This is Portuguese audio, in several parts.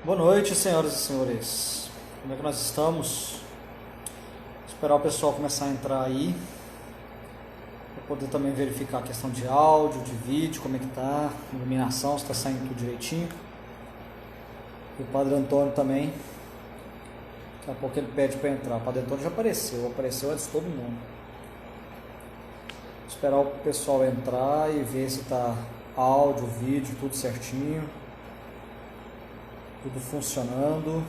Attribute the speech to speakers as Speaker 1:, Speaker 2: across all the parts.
Speaker 1: Boa noite, senhoras e senhores. Como é que nós estamos? Esperar o pessoal começar a entrar aí, para poder também verificar a questão de áudio, de vídeo, como é que tá, iluminação, se está saindo tudo direitinho. E o Padre Antônio também. Daqui a pouco ele pede para entrar. O Padre Antônio já apareceu antes de todo mundo. Esperar o pessoal entrar e ver se tá áudio, vídeo, tudo certinho. Tudo funcionando.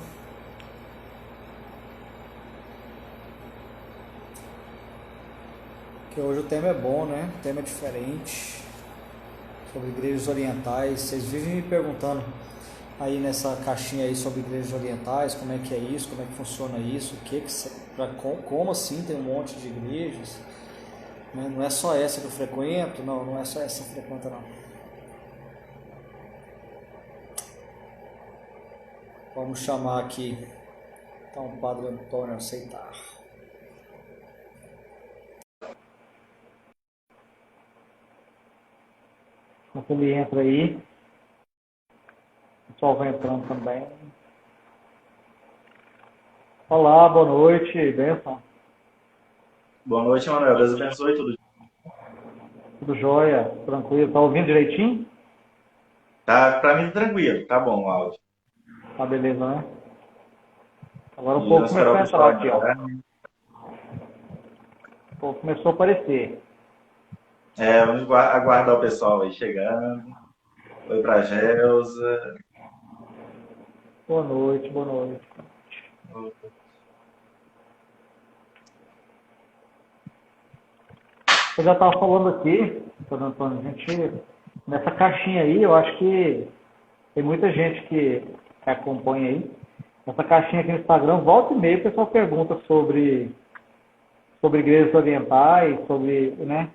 Speaker 1: Porque hoje o tema é bom, né? O tema é diferente. Sobre igrejas orientais. Vocês vivem me perguntando aí nessa caixinha aí sobre igrejas orientais, como é que é isso, como é que funciona isso, como assim tem um monte de igrejas, né? Não é só essa que eu frequento, não é só essa que eu frequento, não. Vamos chamar aqui, então, o Padre Antônio aceitar. Enquanto ele entra aí, o pessoal vai entrando também. Olá, boa noite, benção.
Speaker 2: Boa noite, Manuel. Deus abençoe tudo.
Speaker 1: Tudo jóia, tranquilo. Tá ouvindo direitinho?
Speaker 2: Tá, pra mim tranquilo, tá bom o áudio.
Speaker 1: Tá beleza, né? Agora o
Speaker 2: E
Speaker 1: povo
Speaker 2: vamos esperar
Speaker 1: começou
Speaker 2: o
Speaker 1: a entrar
Speaker 2: pessoal
Speaker 1: aqui, ó.
Speaker 2: entrar.
Speaker 1: O povo começou a aparecer.
Speaker 2: Vamos aguardar o pessoal aí chegando. Oi pra Gelza.
Speaker 1: Boa noite, boa noite. Eu já estava falando aqui, Sr. Antônio, a gente, nessa caixinha aí, eu acho que tem muita gente que acompanha aí. Essa caixinha aqui no Instagram, volta e meia, o pessoal pergunta sobre igrejas orientais, sobre, né?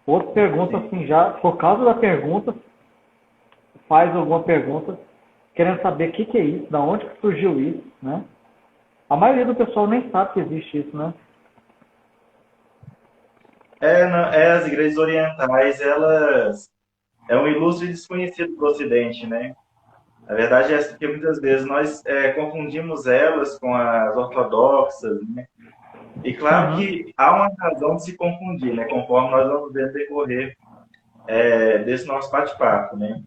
Speaker 1: Outra pergunta, assim, já, por causa da pergunta, faz alguma pergunta, querendo saber o que é isso, da onde que surgiu isso, né? A maioria do pessoal nem sabe que existe isso, né?
Speaker 2: As igrejas orientais, elas é um ilustre desconhecido para o Ocidente, né? A verdade é essa, que muitas vezes nós confundimos elas com as ortodoxas, né? E claro
Speaker 1: Uhum.
Speaker 2: que há uma razão de se confundir, né? Conforme nós vamos ver no decorrer desse nosso bate-papo, né?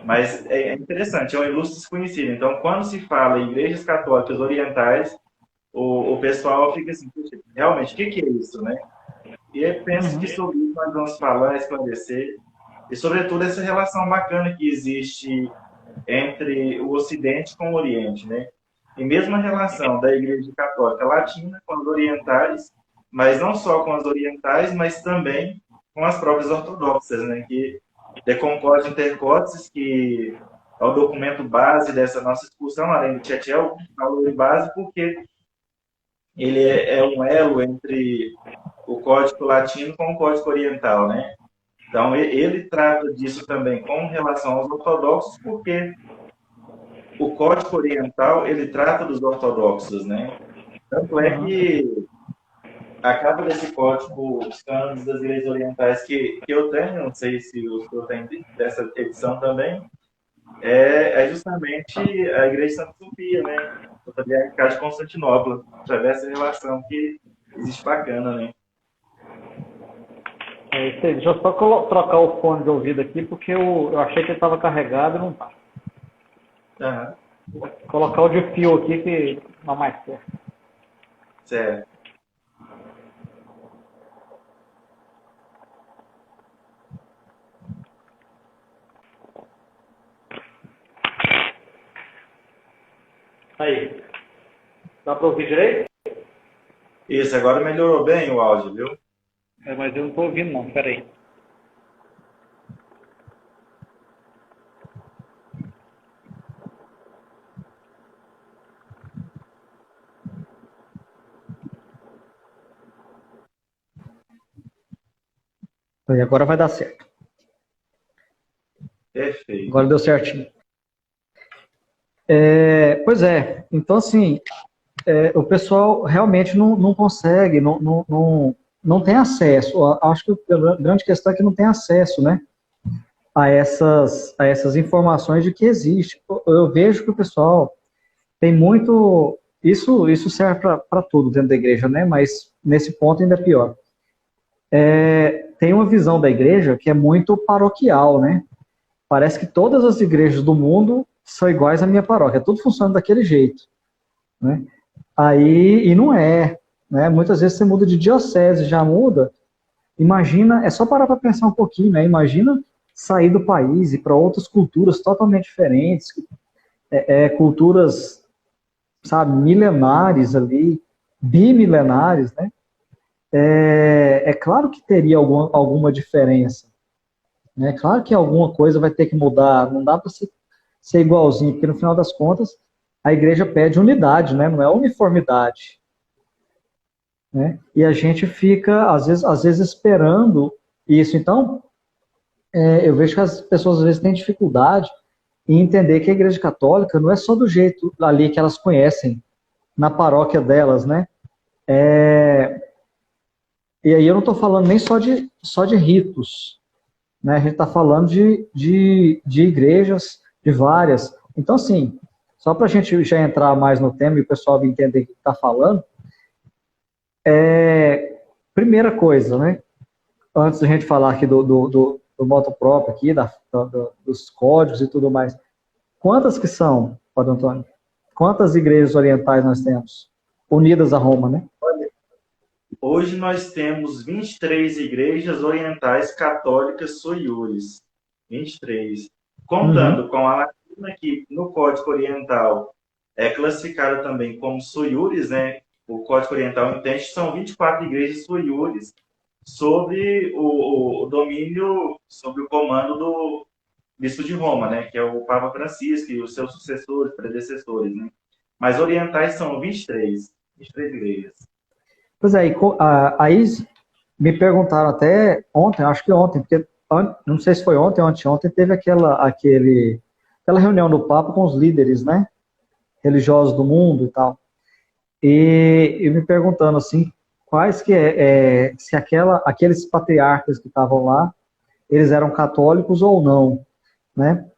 Speaker 2: Mas é interessante, é um ilustre desconhecido. Então, quando se fala em igrejas católicas orientais, o pessoal fica assim, realmente, o que é isso, né? E eu penso
Speaker 1: Uhum.
Speaker 2: que sobre isso nós vamos falar, esclarecer, e sobretudo essa relação bacana que existe entre o Ocidente com o Oriente, né? E mesmo a relação da Igreja Católica Latina com as orientais, mas não só com as orientais, mas também com as próprias ortodoxas, né? Que The Concorde Intercostes, que é o documento base dessa nossa discussão, além do Tchetiel, valor base, porque ele é um elo entre o Código Latino com o Código Oriental, né? Então, ele trata disso também com relação aos ortodoxos, porque o Código Oriental, ele trata dos ortodoxos, né? Tanto é
Speaker 1: Uhum.
Speaker 2: que a capa desse código, os cânones das igrejas orientais que eu tenho, não sei se o senhor tem dessa edição também, é justamente a igreja de Santa Sofia, né? A Patriarcado de Constantinopla, através dessa relação que existe bacana, né?
Speaker 1: É isso aí. Deixa eu só trocar o fone de ouvido aqui, porque eu achei que ele estava carregado e não está.
Speaker 2: Aham,
Speaker 1: Vou colocar o de fio aqui que não mais certo.
Speaker 2: certo.
Speaker 1: Aí. Dá para ouvir direito?
Speaker 2: Isso, agora melhorou bem o áudio, viu?
Speaker 1: É, mas eu não estou ouvindo não, peraí. Aí, agora vai dar certo.
Speaker 2: Perfeito.
Speaker 1: Agora deu certinho. Pois é, então assim, o pessoal realmente não consegue, não tem acesso. Acho que a grande questão é que não tem acesso, né? a essas informações de que existe. Eu vejo que o pessoal tem muito. Isso serve para tudo dentro da igreja, né? Mas nesse ponto ainda é pior. Tem uma visão da igreja que é muito paroquial, né? Parece que todas as igrejas do mundo são iguais à minha paróquia, tudo funciona daquele jeito, né? Aí, e não é, né? Muitas vezes você muda de diocese, já muda. Imagina, é só parar para pensar um pouquinho, né? Imagina sair do país e para outras culturas totalmente diferentes, culturas, sabe, milenares ali, bimilenares, né? É claro que teria alguma diferença, né? Claro que alguma coisa vai ter que mudar, não dá para ser igualzinho, porque no final das contas a igreja pede unidade, né? Não é uniformidade, né? E a gente fica, às vezes esperando isso. Então, eu vejo que as pessoas às vezes têm dificuldade em entender que a igreja católica não é só do jeito ali que elas conhecem, na paróquia delas, né? E aí eu não estou falando nem só de ritos, né? A gente está falando de igrejas, de várias. Então, assim, só para a gente já entrar mais no tema e o pessoal entender o que está falando, primeira coisa, né? Antes da gente falar aqui do moto próprio aqui, dos códigos e tudo mais, quantas que são, Padre Antônio? Quantas igrejas orientais nós temos? Unidas a Roma, né?
Speaker 2: Hoje nós temos 23 igrejas orientais católicas soiures. 23. Contando com a latina, que no Código Oriental é classificada também como soiures, né? O Código Oriental entende que são 24 igrejas soiures sob o domínio, sob o comando do Bispo de Roma, né? Que é o Papa Francisco e os seus sucessores, predecessores, né? Mas orientais são 23 igrejas.
Speaker 1: Pois é, aí me perguntaram até ontem, acho que ontem, porque não sei se foi ontem ou anteontem, teve aquela reunião do Papa com os líderes, né, religiosos do mundo e tal. E me perguntando assim, quais que se aqueles patriarcas que estavam lá, eles eram católicos ou não, né?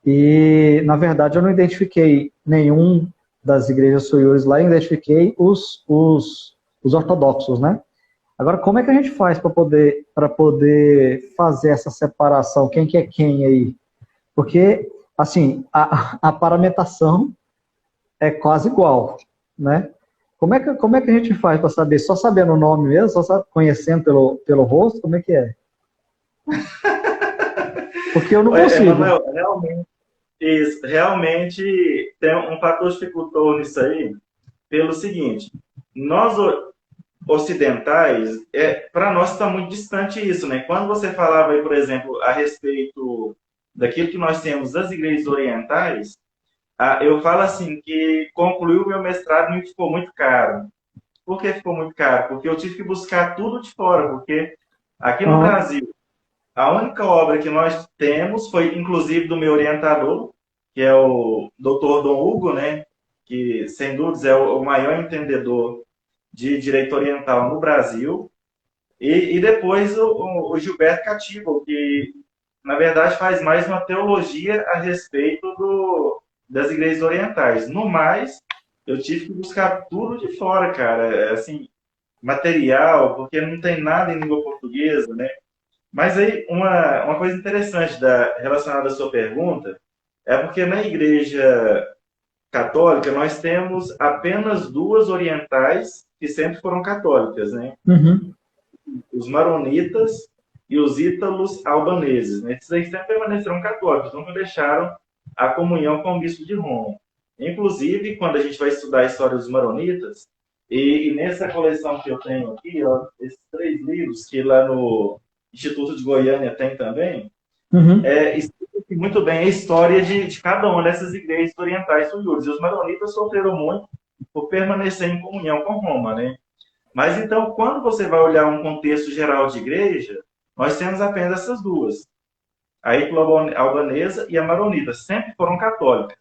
Speaker 1: E, na verdade, eu não identifiquei nenhum das igrejas soiures lá, eu identifiquei os ortodoxos, né? Agora, como é que a gente faz para poder fazer essa separação? Quem que é quem aí? Porque, assim, a paramentação é quase igual, né? Como é que a gente faz para saber? Só sabendo o nome mesmo? Só conhecendo pelo rosto? Como é que é? Porque eu não consigo.
Speaker 2: Emanuel, realmente tem um fator dificultor nisso aí, pelo seguinte, nós ocidentais, para nós está muito distante isso, né? Quando você falava aí, por exemplo, a respeito daquilo que nós temos das igrejas orientais, eu falo assim, que concluiu o meu mestrado e ficou muito caro. Por que ficou muito caro? Porque eu tive que buscar tudo de fora, porque aqui no Brasil, a única obra que nós temos foi, inclusive, do meu orientador, que é o Dr. Dom Hugo, né? Que, sem dúvidas, é o maior entendedor de direito oriental no Brasil. E depois o Gilberto Cativo, que, na verdade, faz mais uma teologia a respeito das igrejas orientais. No mais, eu tive que buscar tudo de fora, cara. Assim, material, porque não tem nada em língua portuguesa, né? Mas aí, uma coisa interessante relacionada à sua pergunta é porque na igreja católica nós temos apenas duas orientais que sempre foram católicas, né?
Speaker 1: Uhum.
Speaker 2: Os maronitas e os ítalos albaneses, né? Esses aí sempre permaneceram católicos, nunca deixaram a comunhão com o bispo de Roma. Inclusive, quando a gente vai estudar a história dos maronitas, e nessa coleção que eu tenho aqui, ó, esses 3 livros, que lá no Instituto de Goiânia tem também, explica muito bem a história de cada uma dessas igrejas orientais soiures. E os maronitas sofreram muito por permanecer em comunhão com Roma, né? Mas então, quando você vai olhar um contexto geral de igreja, nós temos apenas essas duas. A ítalo-albanesa e a maronita sempre foram católicas.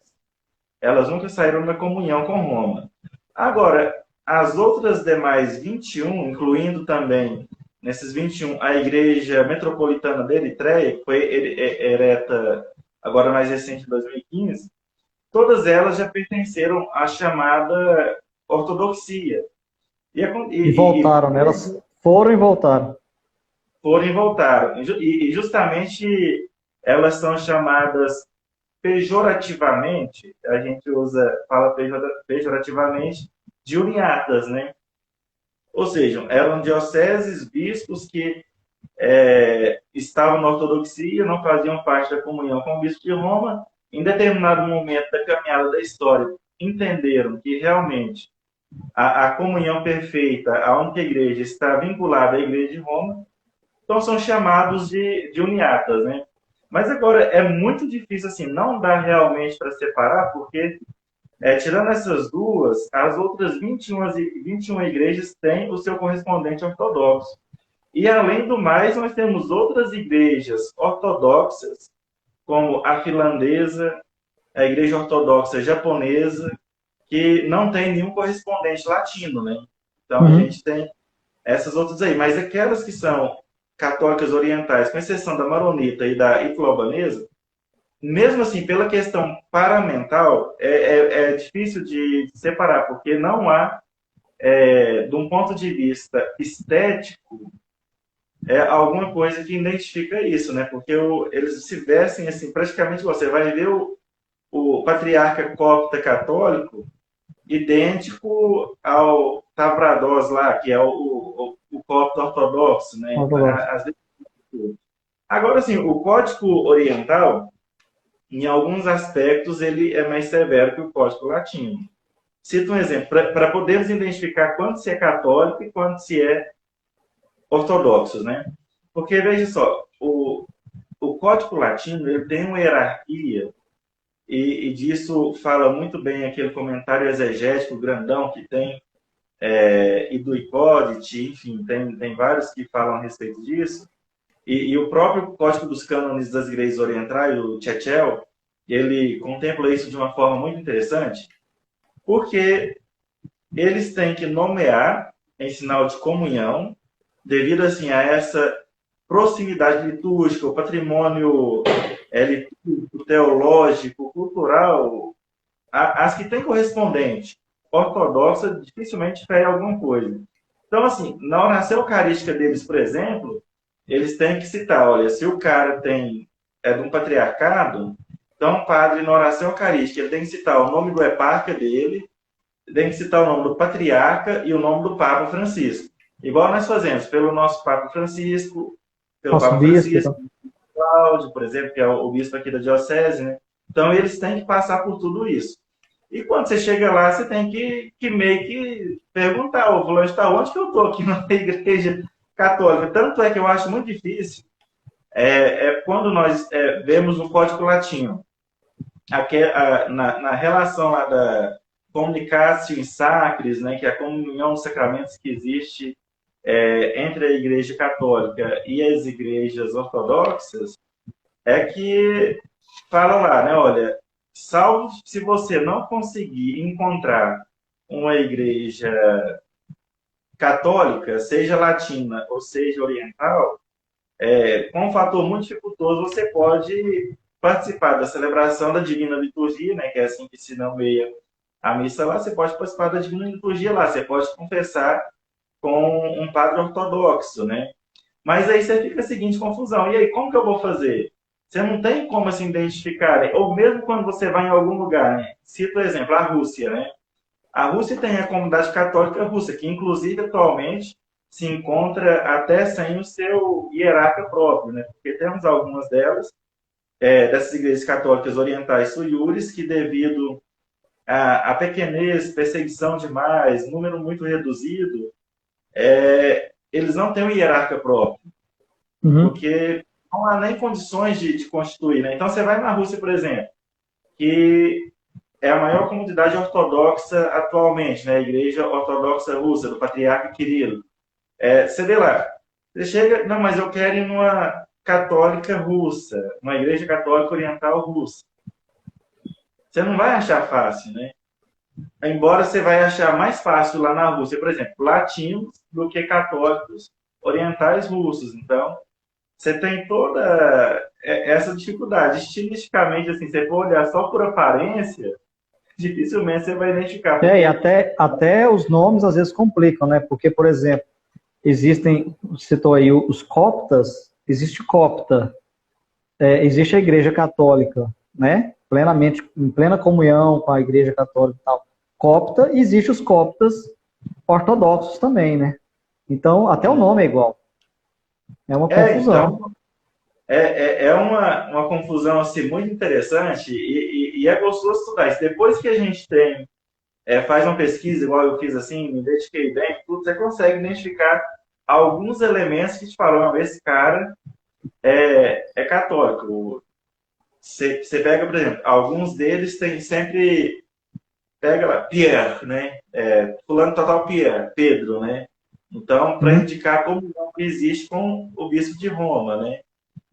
Speaker 2: Elas nunca saíram da comunhão com Roma. Agora, as outras demais 21, incluindo também nesses 21, a igreja metropolitana de Eritreia, que foi ereta agora mais recente, em 2015, todas elas já pertenceram à chamada ortodoxia.
Speaker 1: E voltaram, né? Elas foram e voltaram.
Speaker 2: Foram e voltaram. E justamente elas são chamadas pejorativamente, a gente fala pejorativamente, de uniatas, né? Ou seja, eram dioceses, bispos que estavam na ortodoxia, não faziam parte da comunhão com o bispo de Roma. Em determinado momento da caminhada da história, entenderam que realmente a comunhão perfeita, a única igreja, está vinculada à igreja de Roma, então são chamados de uniatas, né? Mas agora é muito difícil, assim, não dá realmente para separar, porque tirando essas duas, as outras 21 igrejas têm o seu correspondente ortodoxo. E, além do mais, nós temos outras igrejas ortodoxas, como a finlandesa, a igreja ortodoxa japonesa, que não tem nenhum correspondente latino, né? Então, a gente tem essas outras aí. Mas aquelas que são católicas orientais, com exceção da maronita e da iflo-albanesa, mesmo assim, pela questão paramental, é difícil de separar, porque não há, de um ponto de vista estético, alguma coisa que identifica isso, né? Porque eles se vestem assim, praticamente você vai ver o patriarca copta católico idêntico ao Tavrados lá, que é o copta ortodoxo, né? Agora, assim, o código oriental, em alguns aspectos, ele é mais severo que o código latino. Cito um exemplo, para podermos identificar quando se é católico e quando se é ortodoxos, né? Porque, veja só, o código latino ele tem uma hierarquia e disso fala muito bem aquele comentário exegético grandão que tem, e do Hipódite, enfim, tem vários que falam a respeito disso. E o próprio Código dos Cânones das Igrejas Orientais, o Tchechel, ele contempla isso de uma forma muito interessante, porque eles têm que nomear em sinal de comunhão, devido assim a essa proximidade litúrgica, o patrimônio litúrgico, teológico, cultural, as que têm correspondente ortodoxa dificilmente fere alguma coisa. Então, assim, na oração eucarística deles, por exemplo, eles têm que citar, olha, se o cara é de um patriarcado, então o padre, na oração eucarística, ele tem que citar o nome do eparca dele, tem que citar o nome do patriarca e o nome do Papa Francisco. Igual nós fazemos pelo nosso Papa Francisco, pelo Papa Francisco, Cláudio, por exemplo, que é o bispo aqui da diocese, né? Então, eles têm que passar por tudo isso. E quando você chega lá, você tem que meio que perguntar, ô, fulano, está onde que eu estou aqui na igreja católica? Tanto é que eu acho muito difícil quando nós vemos o Código Latino, na relação lá da Communicatio in Sacris, né, que é a comunhão dos sacramentos que existe entre a Igreja Católica e as igrejas ortodoxas, é que fala lá, né, olha, salvo se você não conseguir encontrar uma igreja católica, seja latina ou seja oriental, com um fator muito dificultoso, você pode participar da celebração da Divina Liturgia, né, que é assim que se nomeia a missa lá, você pode participar da Divina Liturgia lá, você pode confessar com um padre ortodoxo, né? Mas aí você fica a seguinte confusão, e aí, como que eu vou fazer? Você não tem como se identificar, né? Ou mesmo quando você vai em algum lugar, né? Cito, por exemplo, a Rússia, né? A Rússia tem a comunidade católica russa, que inclusive atualmente se encontra até sem o seu hierarca próprio, né? Porque temos algumas delas, dessas igrejas católicas orientais suiures, que devido à pequenez, perseguição demais, número muito reduzido, eles não têm um hierarca próprio, porque não há nem condições de constituir, né? Então, você vai na Rússia, por exemplo, que é a maior comunidade ortodoxa atualmente, né? A Igreja Ortodoxa Russa, do Patriarca Kirilo. Você vê lá, você chega, não, mas eu quero ir numa católica russa, uma igreja católica oriental russa. Você não vai achar fácil, né? Embora você vai achar mais fácil lá na Rússia, por exemplo, latinos do que católicos orientais russos. Então, você tem toda essa dificuldade. Estilisticamente, assim, você for olhar só por aparência, dificilmente você vai identificar.
Speaker 1: E até os nomes às vezes complicam, né? Porque, por exemplo, existem, citou aí os coptas, existe copta, existe a Igreja Católica, né? Plenamente, em plena comunhão com a Igreja Católica e tal. Copta, e existe os coptas ortodoxos também, né? Então, até o nome é igual. É uma confusão.
Speaker 2: Então, é uma confusão assim, muito interessante e é gostoso estudar isso. Depois que a gente faz uma pesquisa, igual eu fiz assim, me dediquei bem, tudo, você consegue identificar alguns elementos que te falam, esse cara é católico. Você pega, por exemplo, alguns deles tem sempre, pega lá, Pierre, né? Fulano total Pierre, Pedro, né? Então, para indicar como existe com o bispo de Roma, né?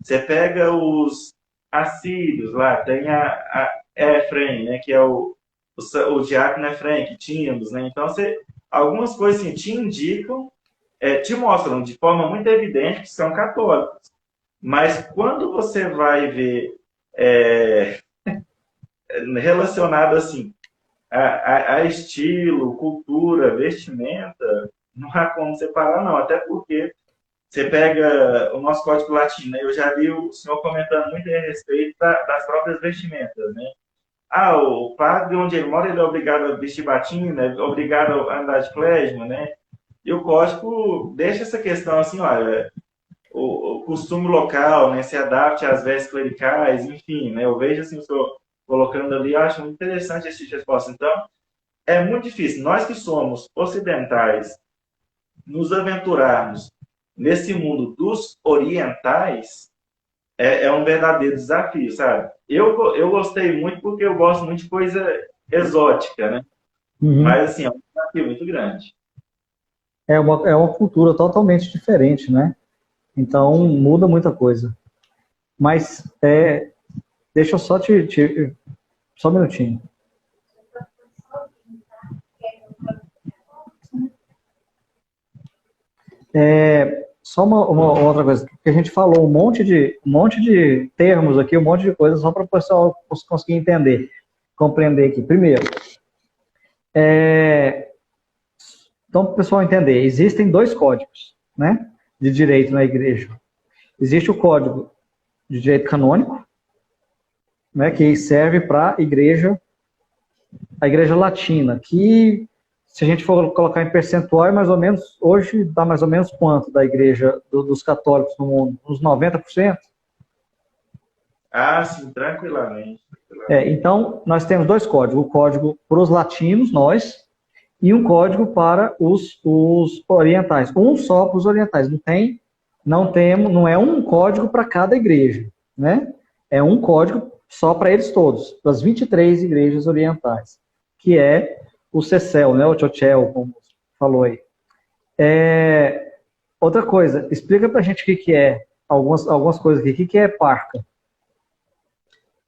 Speaker 2: Você pega os assírios lá, tem a Efrem, né? Que é o diácono Efrem, que tínhamos, né? Então, algumas coisas assim, te indicam, te mostram de forma muito evidente que são católicos. Mas quando você vai ver relacionado assim a estilo, cultura, vestimenta, não há como separar, não. Até porque você pega o nosso código latino, né? Eu já vi o senhor comentando muito a respeito das próprias vestimentas, né? Ah, o padre onde ele mora, ele é obrigado a vestir batina, é obrigado a andar de klezmer, né? E o código deixa essa questão assim, olha, o costume local, né, se adapte às vestes clericais, enfim, né? Eu vejo assim o senhor colocando ali, eu acho muito interessante esse tipo de resposta. Então, é muito difícil. Nós que somos ocidentais, nos aventurarmos nesse mundo dos orientais é um verdadeiro desafio, sabe? Eu gostei muito porque eu gosto muito de coisa exótica, né? Mas, assim, é um desafio muito grande.
Speaker 1: É uma cultura totalmente diferente, né? Então, muda muita coisa. Mas, deixa eu só só um minutinho. Só uma outra coisa, que a gente falou um monte de termos aqui, um monte de coisas, só para o pessoal conseguir entender, compreender aqui. Primeiro, então, para o pessoal entender, existem dois códigos, né, de direito na igreja. Existe o código de direito canônico, né, que serve para a igreja latina, que, se a gente for colocar em percentual, é mais ou menos, hoje dá mais ou menos quanto da igreja dos católicos no mundo? Uns 90%?
Speaker 2: Ah, sim, tranquilamente.
Speaker 1: Então, nós temos dois códigos. O código para os latinos, nós, e um código para os orientais. Um só para os orientais. Não é um código para cada igreja, né? É um código só para eles todos, para as 23 igrejas orientais, que é o CECEL, né? O Chochel, como falou aí. Outra coisa, explica para a gente o que é, algumas coisas aqui. O que é eparca?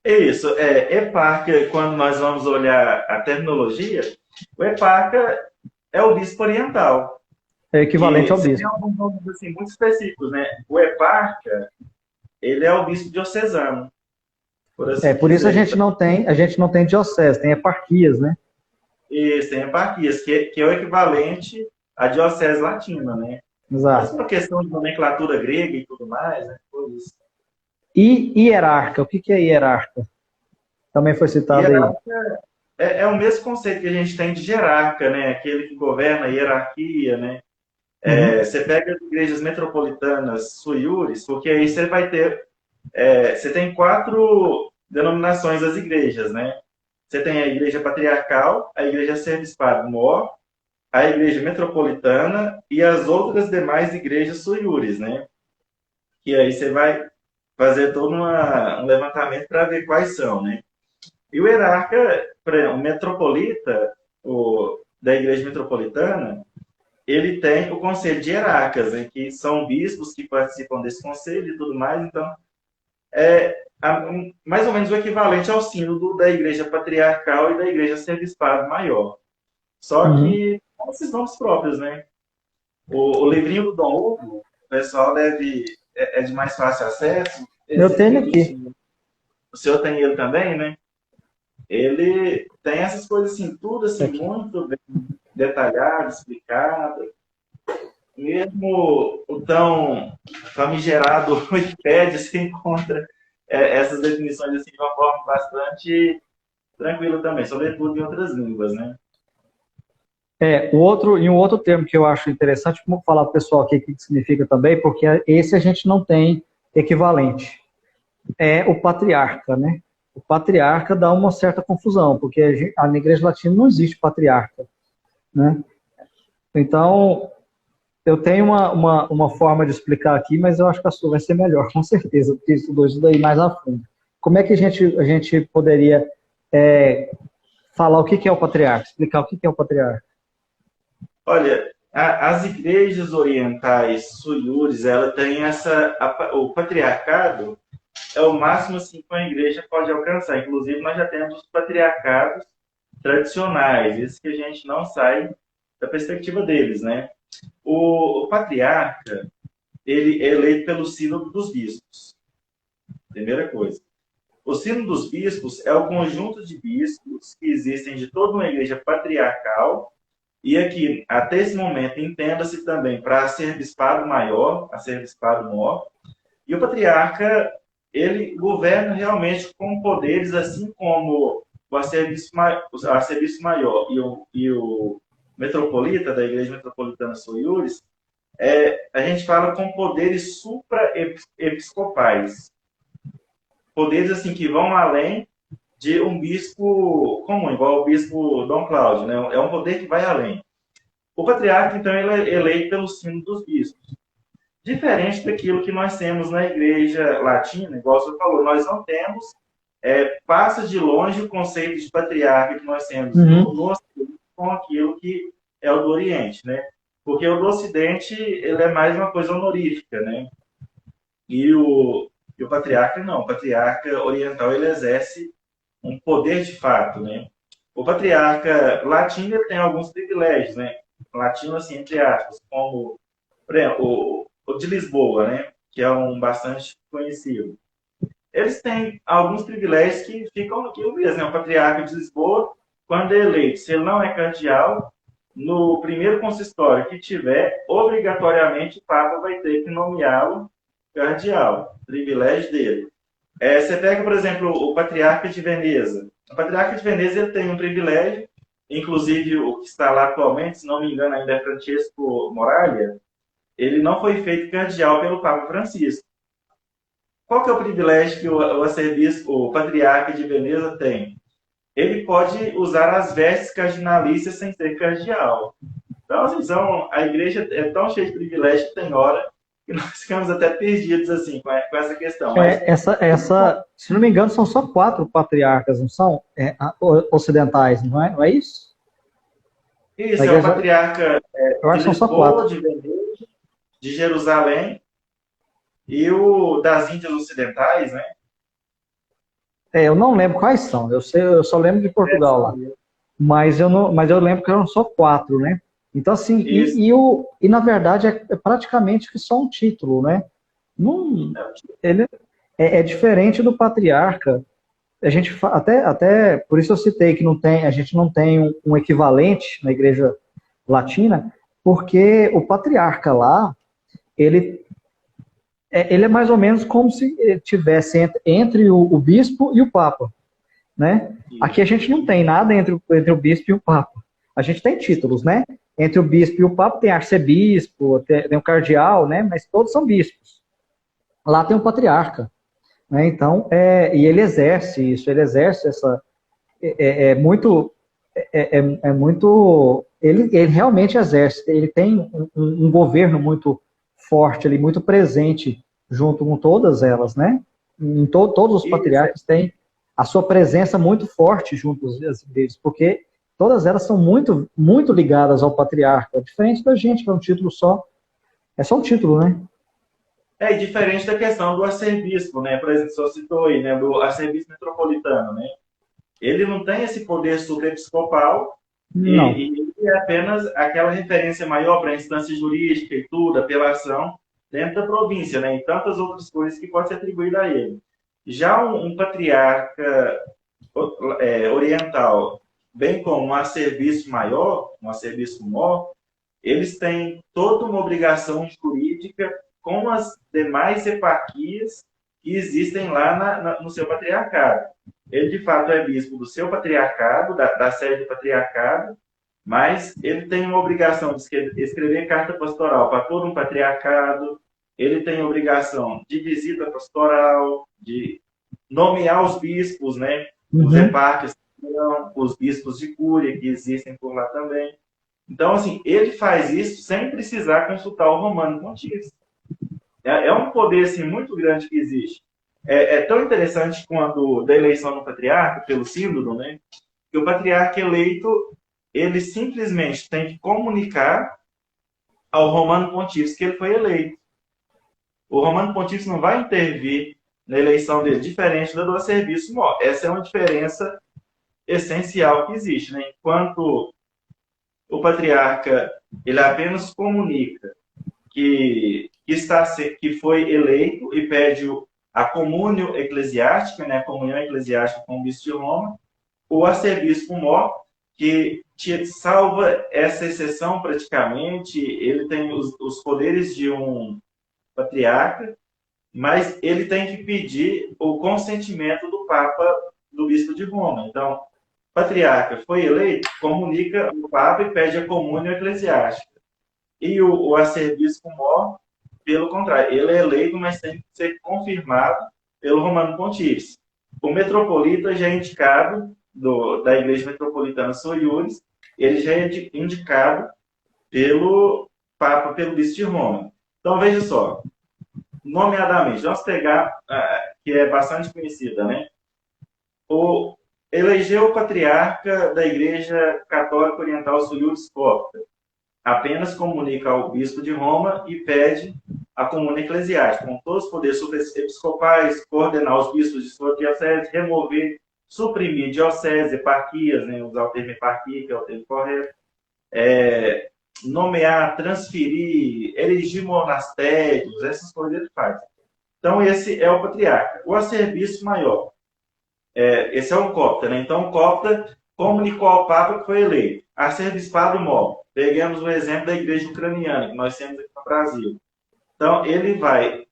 Speaker 2: É isso. Eparca, quando nós vamos olhar a terminologia, o eparca é o bispo oriental.
Speaker 1: É equivalente ao bispo.
Speaker 2: Tem alguns nomes assim, muito específicos, né? O eparca, ele é o bispo diocesano.
Speaker 1: Por isso a gente não tem diocese, tem eparquias, né?
Speaker 2: Isso, tem eparquias, que é o equivalente à diocese latina, né?
Speaker 1: Exato.
Speaker 2: Mas por questão de nomenclatura grega e tudo mais, né? Coisas.
Speaker 1: E hierarca, o que é hierarca? Também foi citado
Speaker 2: Hierarca
Speaker 1: aí.
Speaker 2: é o mesmo conceito que a gente tem de hierarca, né? Aquele que governa a hierarquia, né? Você pega as igrejas metropolitanas suiures, porque aí você vai ter... você tem 4 denominações das igrejas, né? Você tem a igreja patriarcal, a igreja serviço-mor, a igreja metropolitana e as outras demais igrejas suiures, né? Que aí você vai fazer todo um levantamento para ver quais são, né? E o hierarca, o metropolita, da igreja metropolitana, ele tem o conselho de hierarcas, né, que são bispos que participam desse conselho e tudo mais. Então, mais ou menos o equivalente ao sínodo da igreja patriarcal e da igreja serviço-maior maior. Só que com esses nomes próprios, né? O livrinho do Dom Hugo, pessoal deve... É de mais fácil acesso.
Speaker 1: Eu
Speaker 2: Esse
Speaker 1: tenho
Speaker 2: livro,
Speaker 1: aqui.
Speaker 2: o senhor tem ele também, né? Ele tem essas coisas assim, tudo assim,
Speaker 1: Aqui.
Speaker 2: muito bem detalhado, explicado. Mesmo o tão famigerado Wikipedia se encontra essas definições assim, de uma forma bastante tranquila também, sobretudo em outras línguas, né?
Speaker 1: Um outro termo que eu acho interessante, como falar para o pessoal aqui o que significa também, porque esse a gente não tem equivalente, é o patriarca, né? O patriarca dá uma certa confusão, porque na Igreja Latina não existe patriarca, né? Então, eu tenho uma forma de explicar aqui, mas eu acho que a sua vai ser melhor, com certeza, porque estudou isso daí mais a fundo. Como é que a gente poderia falar o que é o patriarca, explicar o que é o patriarca?
Speaker 2: Olha, as igrejas orientais suiures, ela tem o patriarcado é o máximo assim que uma igreja pode alcançar. Inclusive, nós já temos os patriarcados tradicionais, esses que a gente não sai da perspectiva deles, né? O patriarca, ele é eleito pelo sínodo dos bispos. Primeira coisa. O sínodo dos bispos é o conjunto de bispos que existem de toda uma igreja patriarcal. E aqui, até esse momento, entenda-se também para arcebispado maior, arcebispado menor. E o patriarca, ele governa realmente com poderes, assim como o arcebispo maior e o metropolita da Igreja Metropolitana Soiures, a gente fala com poderes supra-episcopais. Poderes assim que vão além de um bispo comum, igual o bispo Dom Cláudio, né? É um poder que vai além. O patriarca, então, ele é eleito pelo sínodo dos bispos. Diferente daquilo que nós temos na igreja latina, igual você falou, nós não temos, passa de longe o conceito de patriarca que nós temos no Ocidente com aquilo que é o do Oriente, né? Porque o do Ocidente, ele é mais uma coisa honorífica, né? E o patriarca não, o patriarca oriental, ele exerce um poder de fato, né? O patriarca latino ele tem alguns privilégios, né? Latino, assim, entre aspas, como, por exemplo, o de Lisboa, né? Que é um bastante conhecido. Eles têm alguns privilégios que ficam naquilo mesmo, né? O patriarca de Lisboa, quando é eleito, se ele não é cardeal, no primeiro consistório que tiver, obrigatoriamente o Papa vai ter que nomeá-lo cardeal, privilégio dele. Você pega, por exemplo, o Patriarca de Veneza. O Patriarca de Veneza ele tem um privilégio, inclusive o que está lá atualmente, se não me engano, ainda é Francesco Moraglia, ele não foi feito cardeal pelo Papa Francisco. Qual que é o privilégio que o Patriarca de Veneza tem? Ele pode usar as vestes cardinalícias sem ser cardeal. Então, assim, a igreja é tão cheia de privilégios que tem hora que nós ficamos até perdidos assim com essa questão. Mas
Speaker 1: Se não me engano, são só 4 patriarcas, não são? Ocidentais, não é? Não é isso?
Speaker 2: Isso, é o patriarca
Speaker 1: eu acho
Speaker 2: de
Speaker 1: que são só
Speaker 2: Lisboa,
Speaker 1: 4.
Speaker 2: de Veneza, de Jerusalém e o das Índias Ocidentais, né?
Speaker 1: Eu não lembro quais são. Eu só lembro de Portugal lá. Mas eu lembro que eram só 4, né? Então, assim, e na verdade é praticamente que só um título, né? Não, ele é diferente do patriarca. A gente até por isso eu citei que a gente não tem um equivalente na igreja latina, porque o patriarca lá, ele é mais ou menos como se tivesse entre o bispo e o papa, né? Aqui a gente não tem nada entre o bispo e o papa. A gente tem títulos, né? Entre o bispo e o papa tem arcebispo, tem o cardeal, né? Mas todos são bispos. Lá tem um patriarca, né? Então, e ele exerce isso, ele exerce essa muito ele realmente exerce, ele tem um governo muito forte ali, muito presente junto com todas elas, né? Todos os patriarcas têm a sua presença muito forte junto às igrejas, porque todas elas são muito, muito ligadas ao patriarca, diferente da gente, que é um título só. É só um título, né?
Speaker 2: E diferente da questão do arcebispo, né? Por exemplo, você citou aí, né? Do arcebispo metropolitano, né? Ele não tem esse poder subepiscopal e ele é apenas aquela referência maior para a instância jurídica e tudo, apelação. dentro da província, né? E tantas outras coisas que pode ser atribuída a ele. Já um patriarca oriental, bem como um arcebispo maior, um arcebispo maior, eles têm toda uma obrigação jurídica com as demais eparquias que existem lá no seu patriarcado. Ele, de fato, é bispo do seu patriarcado, da sede do patriarcado, mas ele tem uma obrigação de escrever carta pastoral para todo um patriarcado, ele tem obrigação de visita pastoral, de nomear os bispos, né? Os eparques, os bispos de cúria que existem por lá também. Então, assim, ele faz isso sem precisar consultar o Romano Pontífice. É um poder, assim, muito grande que existe. É tão interessante quando da eleição do patriarca, pelo sínodo, né? Que o patriarca eleito, ele simplesmente tem que comunicar ao Romano Pontífice que ele foi eleito. O Romano Pontífice não vai intervir na eleição dele, diferente da do arcebispo maior. Essa é uma diferença essencial que existe, né? Enquanto o patriarca, ele apenas comunica que foi eleito e pede a comúnio eclesiástica, né? A comunhão eclesiástica com o bispo de Roma, o arcebispo maior, que salva essa exceção praticamente, ele tem os poderes de um patriarca, mas ele tem que pedir o consentimento do Papa, do Bispo de Roma. Então, o patriarca foi eleito, comunica ao Papa e pede a comúnio eclesiástica. E o arcebispo maior, pelo contrário, ele é eleito, mas tem que ser confirmado pelo Romano Pontífice. O metropolita já é indicado da Igreja Metropolitana São Iuris, ele já é indicado pelo Papa, pelo Bispo de Roma. Então, veja só, nomeadamente, vamos pegar, que é bastante conhecida, né? Elegeu o patriarca da Igreja Católica Oriental São Iuris Copta. Apenas comunica ao bispo de Roma e pede a comuna eclesiástica, com todos os poderes episcopais, coordenar os bispos de sua diocese, remover, suprimir diocese, eparquias, né? Usar o termo eparquia, que é o termo correto, nomear, transferir, erigir monastérios, essas coisas ele faz. Então, esse é o patriarca. O arcebispo maior, esse é o copta, né? Então, o copta comunicou ao Papa que foi eleito. Arcebispado maior. Peguemos o exemplo da igreja ucraniana, que nós temos aqui no Brasil. Então, ele vai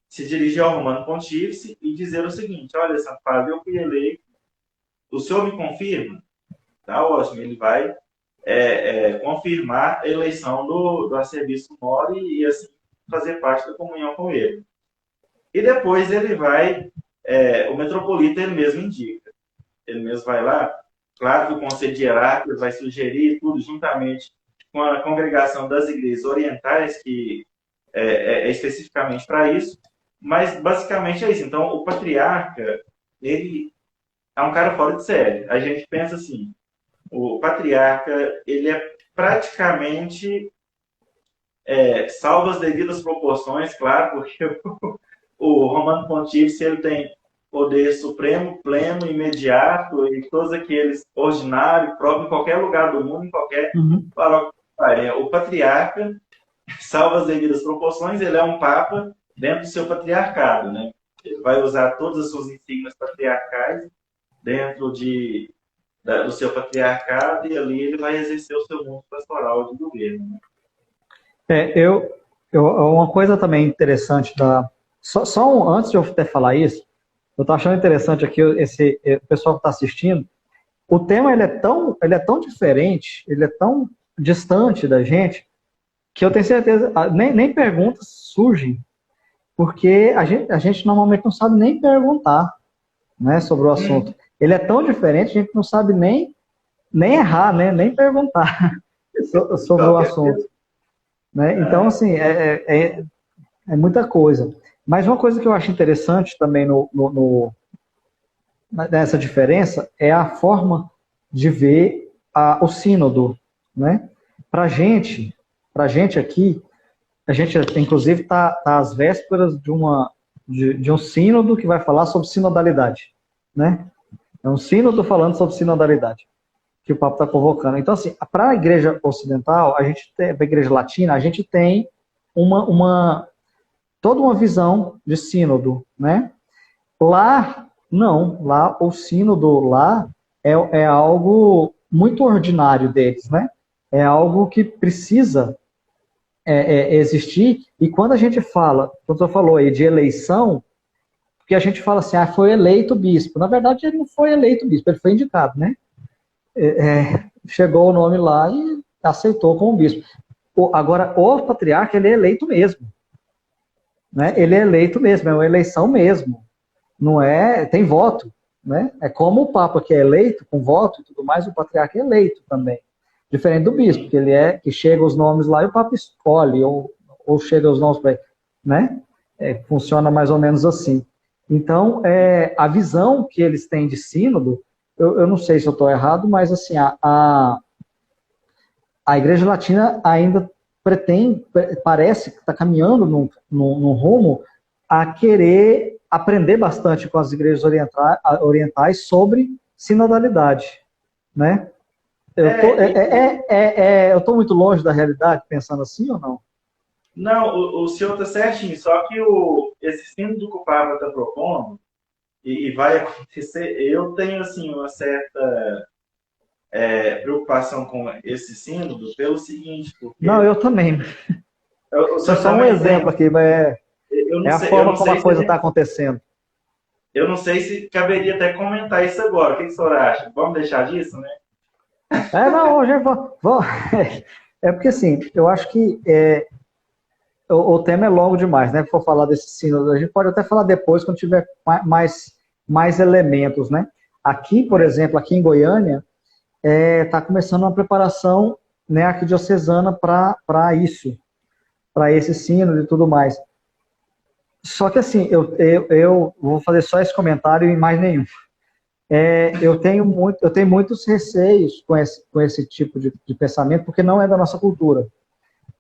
Speaker 2: se dirigir ao Romano Pontífice e dizer o seguinte: olha, Santo Padre, eu fui eleito, o senhor me confirma? Tá ótimo, ele vai confirmar a eleição do arcebispo maior e assim fazer parte da comunhão com ele. E depois ele vai, o metropolita ele mesmo indica. Ele mesmo vai lá, claro que o Conselho de Hierárquicos vai sugerir tudo juntamente com a congregação das igrejas orientais, que é especificamente para isso, mas basicamente é isso. Então, o patriarca, ele é um cara fora de série. A gente pensa assim, o patriarca, ele é praticamente, salvo as devidas proporções, claro, porque o Romano Pontífice, ele tem poder supremo, pleno, imediato, e todos aqueles ordinários, próprio em qualquer lugar do mundo, em qualquer paróquia. O patriarca, salvo as devidas proporções, ele é um papa dentro do seu patriarcado, né? Ele vai usar todas as suas insígnias patriarcais dentro do seu patriarcado, e ali ele vai exercer o seu mundo pastoral de governo. Né?
Speaker 1: Uma coisa também interessante antes de eu até falar isso, eu estou achando interessante aqui o pessoal que está assistindo. O tema ele é tão diferente, ele é tão distante da gente, que eu tenho certeza, nem perguntas surgem, porque a gente normalmente não sabe nem perguntar, né, sobre o assunto. Ele é tão diferente, a gente não sabe nem errar, né, nem perguntar sobre o assunto. Né? Então, assim, é muita coisa. Mas uma coisa que eu acho interessante também nessa diferença é a forma de ver o sínodo. Né? Para a gente aqui, a gente inclusive está às vésperas de um sínodo que vai falar sobre sinodalidade. Né? É um sínodo falando sobre sinodalidade, que o Papa está convocando. Então, assim, para a igreja ocidental, para a igreja latina, a gente tem uma toda uma visão de sínodo, né? Lá, não. Lá, o sínodo lá é algo muito ordinário deles, né? É algo que precisa existir. E quando a gente fala, quando você falou aí de eleição, porque a gente fala assim, foi eleito bispo. Na verdade, ele não foi eleito bispo, ele foi indicado, né? Chegou o nome lá e aceitou como bispo. Agora, o patriarca, ele é eleito mesmo. Né? Ele é eleito mesmo, é uma eleição mesmo. Não é, tem voto. Né? É como o Papa que é eleito, com voto e tudo mais, o patriarca é eleito também. Diferente do bispo, que chega os nomes lá e o Papa escolhe, ou chega os nomes para ele. Né? Funciona mais ou menos assim. Então, a visão que eles têm de sínodo, eu não sei se eu estou errado, mas assim, a Igreja Latina ainda parece que está caminhando num rumo a querer aprender bastante com as igrejas orientais sobre sinodalidade. Né? Eu estou muito longe da realidade pensando assim ou não?
Speaker 2: Não, o senhor está certinho, só que esse sínodo que o Papa está propondo, e vai acontecer, eu tenho assim, uma certa preocupação com esse sínodo pelo seguinte, porque...
Speaker 1: Não, eu também. Só um exemplo aqui, mas a forma como a coisa está acontecendo.
Speaker 2: Eu não sei se caberia até comentar isso agora. O que o senhor acha? Vamos deixar disso, né?
Speaker 1: Não, hoje vamos... porque assim, eu acho que o tema é longo demais, né? Se for falar desse sínodo, a gente pode até falar depois, quando tiver mais elementos, né? Aqui, por exemplo, aqui em Goiânia, está começando uma preparação, né, arquidiocesana para isso, para esse sínodo e tudo mais. Só que assim, eu vou fazer só esse comentário e mais nenhum. Eu tenho muitos receios com esse tipo de pensamento, porque não é da nossa cultura,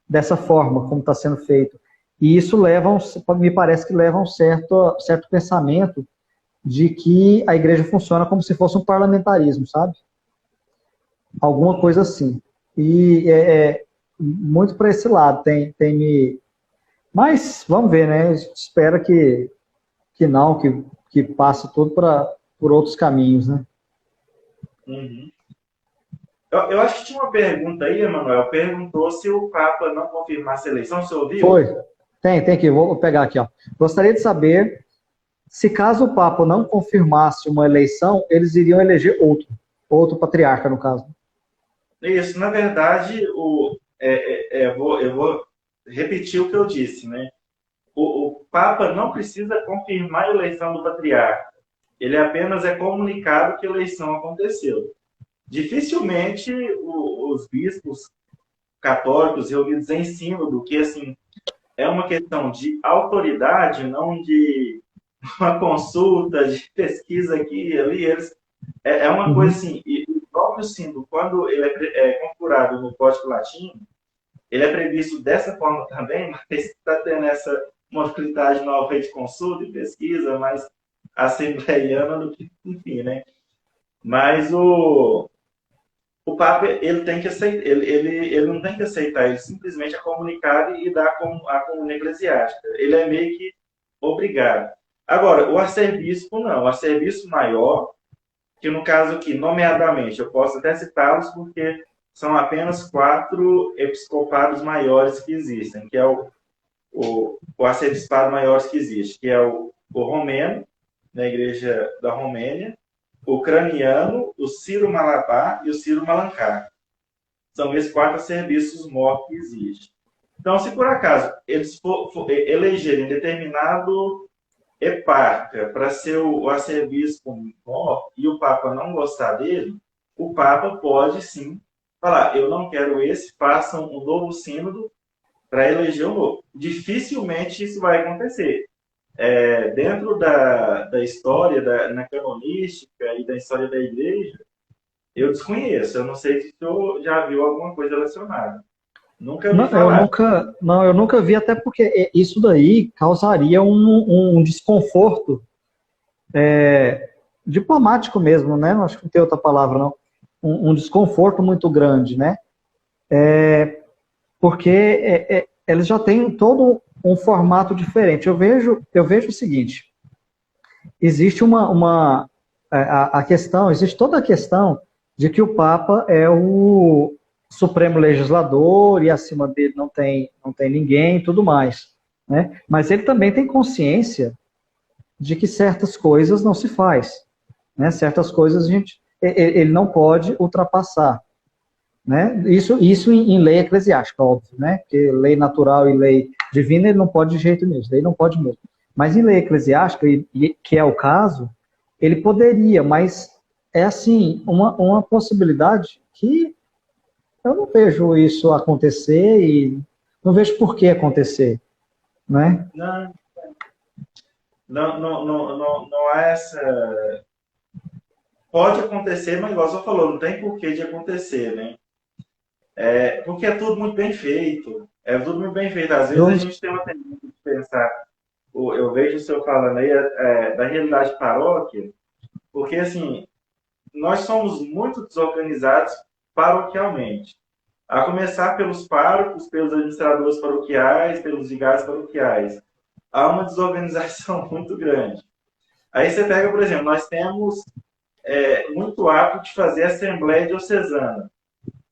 Speaker 1: dessa forma como está sendo feito. E isso me parece que leva a um certo pensamento de que a igreja funciona como se fosse um parlamentarismo, sabe? Alguma coisa assim. E muito para esse lado tem me... Mas vamos ver, né? Espera que não, que passe tudo por outros caminhos, né?
Speaker 2: Uhum. Eu acho que tinha uma pergunta aí, Emanuel. Perguntou se o Papa não confirmasse a eleição. Você ouviu?
Speaker 1: Foi. Tem aqui. Vou pegar aqui, ó. Gostaria de saber se caso o Papa não confirmasse uma eleição, eles iriam eleger outro patriarca, no caso.
Speaker 2: Isso. Na verdade, eu vou repetir o que eu disse, né? O Papa não precisa confirmar a eleição do patriarca. Ele apenas é comunicado que a eleição aconteceu. Dificilmente os bispos católicos reunidos em sínodo, que assim é uma questão de autoridade, não de uma consulta, de pesquisa aqui e ali, é uma coisa assim, e o próprio sínodo, quando ele é configurado no Código Latino, ele é previsto dessa forma também, mas está tendo essa modalidade nova de consulta e pesquisa, mais assembleiana do que, enfim, né? Mas o Papa, ele tem que aceitar, ele não tem que aceitar, ele simplesmente é comunicado e dá a comunhão eclesiástica. Ele é meio que obrigado. Agora, o arcebispo não. O arcebispo maior, que no caso aqui, nomeadamente, eu posso até citá-los porque são apenas 4 episcopados maiores que existem, que é o arcebispado maior que existe, que é o romeno, na Igreja da Romênia, o ucraniano, o Sírio-Malabar e o Sírio-Malancá. São esses 4 arcebispos maiores que existem. Então, se por acaso eles elegerem determinado eparca para ser o arcebispo maior e o Papa não gostar dele, o Papa pode sim falar: eu não quero esse, façam um novo sínodo para eleger um novo. Dificilmente isso vai acontecer. Dentro da história, na canonística e da história da igreja, eu desconheço. Eu não sei se o senhor já viu alguma coisa relacionada. Nunca vi falar.
Speaker 1: Eu nunca vi, até porque isso daí causaria um desconforto diplomático mesmo, né? Acho que não tem outra palavra, não. Um desconforto muito grande, né? Porque eles já têm todo um formato diferente. Eu vejo o seguinte, existe a questão, existe toda a questão de que o Papa é o supremo legislador e acima dele não tem ninguém e tudo mais, né? Mas ele também tem consciência de que certas coisas não se faz, né? Certas coisas ele não pode ultrapassar, né? Isso em lei eclesiástica, óbvio, né? Porque lei natural e lei divina ele não pode de jeito nenhum, daí não pode mesmo. Mas em lei eclesiástica, que é o caso, ele poderia, mas é assim, uma possibilidade que eu não vejo isso acontecer e não vejo por que acontecer, né?
Speaker 2: Não há essa. Pode acontecer, mas igual você falou, não tem porquê de acontecer, né? Porque é tudo muito bem feito. É tudo muito bem feito. Às vezes a gente tem uma tendência de pensar, eu vejo o senhor falando aí da realidade paróquia, porque assim, nós somos muito desorganizados paroquialmente. A começar pelos párocos, pelos administradores paroquiais, pelos vigários paroquiais. Há uma desorganização muito grande. Aí você pega, por exemplo, nós temos muito hábito de fazer assembleia diocesana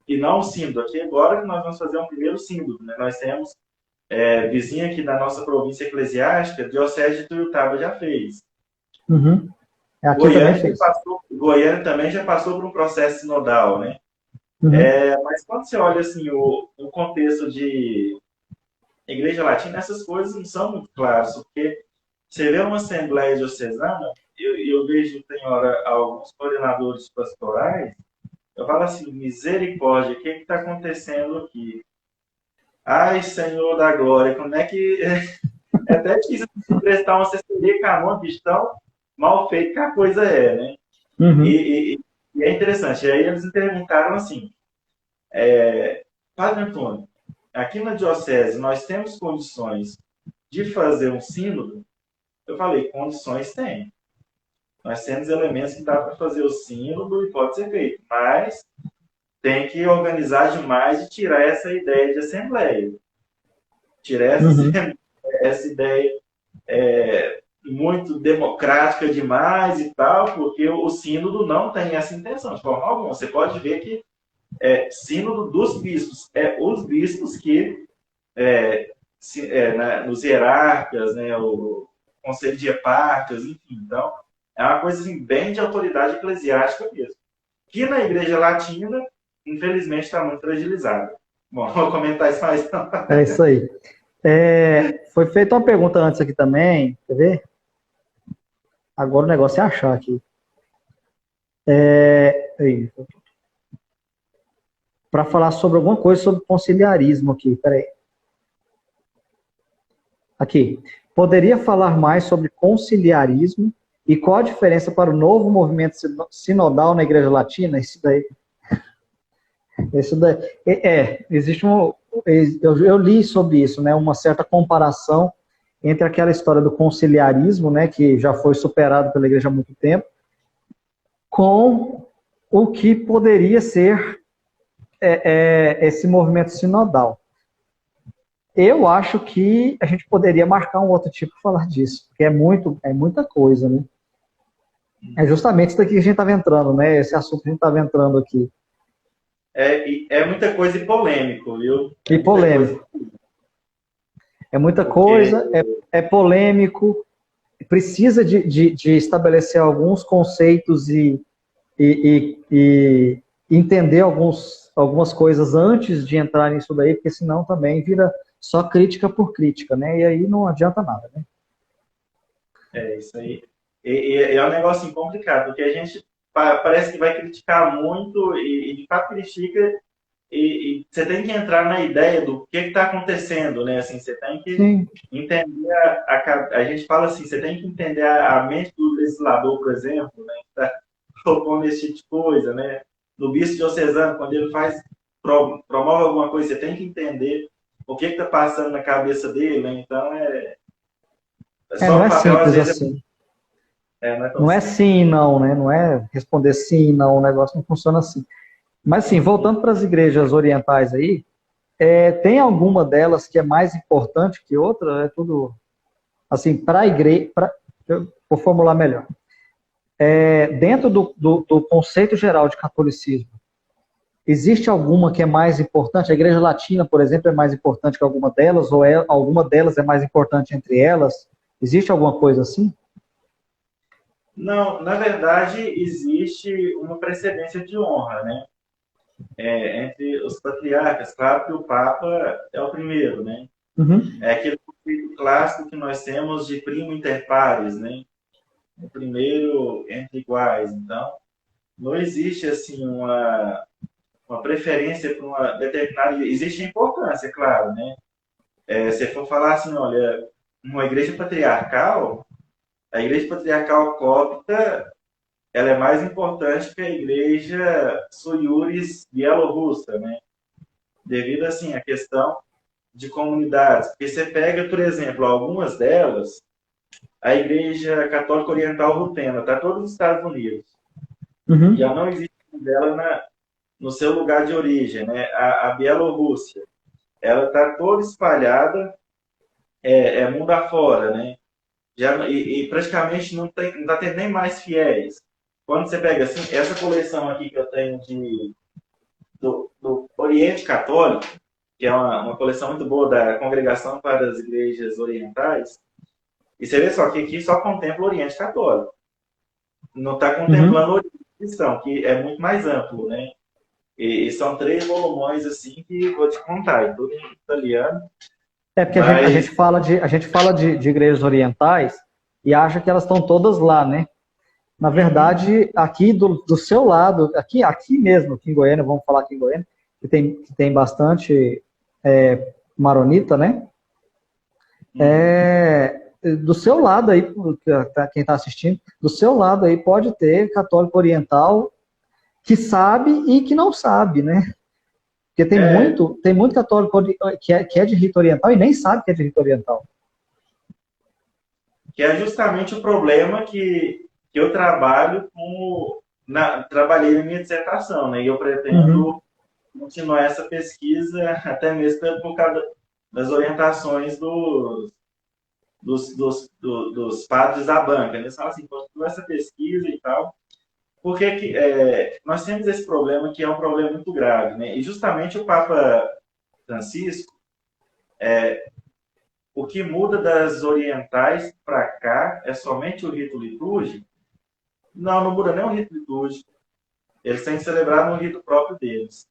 Speaker 2: e não o sínodo. Aqui agora que nós vamos fazer um primeiro sínodo, né? Nós temos vizinha aqui da nossa província eclesiástica, Diocese de Tuiutaba já fez.
Speaker 1: Uhum. Aqui também fez.
Speaker 2: Goiânia também já passou por um processo sinodal, né?
Speaker 1: Uhum.
Speaker 2: Mas quando você olha assim, o contexto de Igreja Latina, essas coisas não são muito claras, porque você vê uma assembleia diocesana, eu vejo, tem hora, alguns coordenadores pastorais, eu falo assim, misericórdia, o que está acontecendo aqui? Ai, Senhor da glória, como é que... É até difícil prestar uma assessoria canônica, tão mal feito que a coisa né?
Speaker 1: Uhum.
Speaker 2: E é interessante. E aí eles me perguntaram assim, Padre Antônio, aqui na diocese nós temos condições de fazer um sínodo? Eu falei, condições tem. Nós temos elementos que dá para fazer o sínodo e pode ser feito, mas tem que organizar demais e tirar essa ideia de assembleia. Tirar essa ideia muito democrática demais e tal, porque o sínodo não tem essa intenção de forma alguma. Você pode ver que sínodo dos bispos, os bispos que nos hierarcas, né, o conselho de eparcas, enfim. Então, é uma coisa assim, bem de autoridade eclesiástica mesmo. Que na Igreja Latina, infelizmente, está muito fragilizada. Bom, vou comentar isso mais.
Speaker 1: É isso aí. Foi feita uma pergunta antes aqui também, quer ver? Agora o negócio é achar aqui. Para falar sobre alguma coisa sobre conciliarismo aqui, peraí. Aqui. Poderia falar mais sobre conciliarismo e qual a diferença para o novo movimento sinodal na Igreja Latina? Isso daí. Existe eu li sobre isso, né? Uma certa comparação entre aquela história do conciliarismo, né? Que já foi superado pela Igreja há muito tempo, com o que poderia ser esse movimento sinodal. Eu acho que a gente poderia marcar um outro tipo para falar disso, porque é muita coisa, né? É justamente isso daqui que a gente estava entrando, né? Esse assunto que a gente estava entrando aqui.
Speaker 2: É muita coisa e polêmico, viu?
Speaker 1: E polêmico. É muita coisa, é polêmico, precisa de estabelecer alguns conceitos e entender algumas coisas antes de entrar nisso daí, porque senão também vira só crítica por crítica, né? E aí não adianta nada, né?
Speaker 2: É isso aí. E é um negócio complicado, porque a gente parece que vai criticar muito e de fato critica e você tem que entrar na ideia do que está acontecendo, né? Assim, você tem que entender a gente fala assim, você tem que entender a mente do legislador, por exemplo, né? Que está propondo esse tipo de coisa, né? No bispo diocesano, quando ele promove alguma coisa, você tem que entender o que está passando na cabeça dele, né? Então
Speaker 1: não é simples assim. Não é sim e não, né? Não é responder sim e não, o negócio não funciona assim. Mas, assim, voltando para as igrejas orientais aí, tem alguma delas que é mais importante que outra? É tudo, assim, para a igreja... Vou formular melhor. Dentro do conceito geral de catolicismo, existe alguma que é mais importante? A Igreja Latina, por exemplo, é mais importante que alguma delas? Ou alguma delas é mais importante entre elas? Existe alguma coisa assim?
Speaker 2: Não, na verdade, existe uma precedência de honra, né? Entre os patriarcas. Claro que o Papa é o primeiro, né?
Speaker 1: Uhum.
Speaker 2: É aquele conceito clássico que nós temos de primo inter pares, né? O primeiro entre iguais. Então, não existe assim uma preferência por uma determinada. Existe importância, claro, né? Se for falar assim, olha, uma igreja patriarcal, a igreja patriarcal cópita, ela é mais importante que a igreja Soyuris bielorrussa, né? Devido assim à questão de comunidades. Porque você pega, por exemplo, algumas delas, a igreja católica oriental rutena, está todos os Estados Unidos.
Speaker 1: Uhum.
Speaker 2: E ela não existe dela no seu lugar de origem, né? A Bielorrússia, ela está toda espalhada mundo afora, né? E praticamente não está tendo nem mais fiéis. Quando você pega assim, essa coleção aqui que eu tenho do Oriente Católico, que é uma coleção muito boa da Congregação para as Igrejas Orientais, e você vê só que aqui só contempla o Oriente Católico. Não está contemplando o Oriente Cristão, que é muito mais amplo, né? E são 3 volumões, assim, que vou te contar, tudo em italiano.
Speaker 1: Porque a gente fala de igrejas orientais e acha que elas estão todas lá, né? Na verdade, aqui do seu lado, aqui mesmo, aqui em Goiânia, vamos falar aqui em Goiânia, que tem bastante maronita, né? Do seu lado aí, quem está assistindo, do seu lado aí pode ter católico oriental que sabe e que não sabe, né? Porque tem muito católico que é de rito oriental e nem sabe que é de rito oriental.
Speaker 2: Que é justamente o problema que eu trabalho trabalhei na minha dissertação, né? E eu pretendo continuar essa pesquisa até mesmo por causa das orientações dos padres da banca. Né? Eles falam assim, continua essa pesquisa e tal. Porque nós temos esse problema que é um problema muito grave, né? E justamente o Papa Francisco, o que muda das orientais para cá é somente o rito litúrgico? Não muda nem o rito litúrgico. Eles têm que celebrar no rito próprio deles.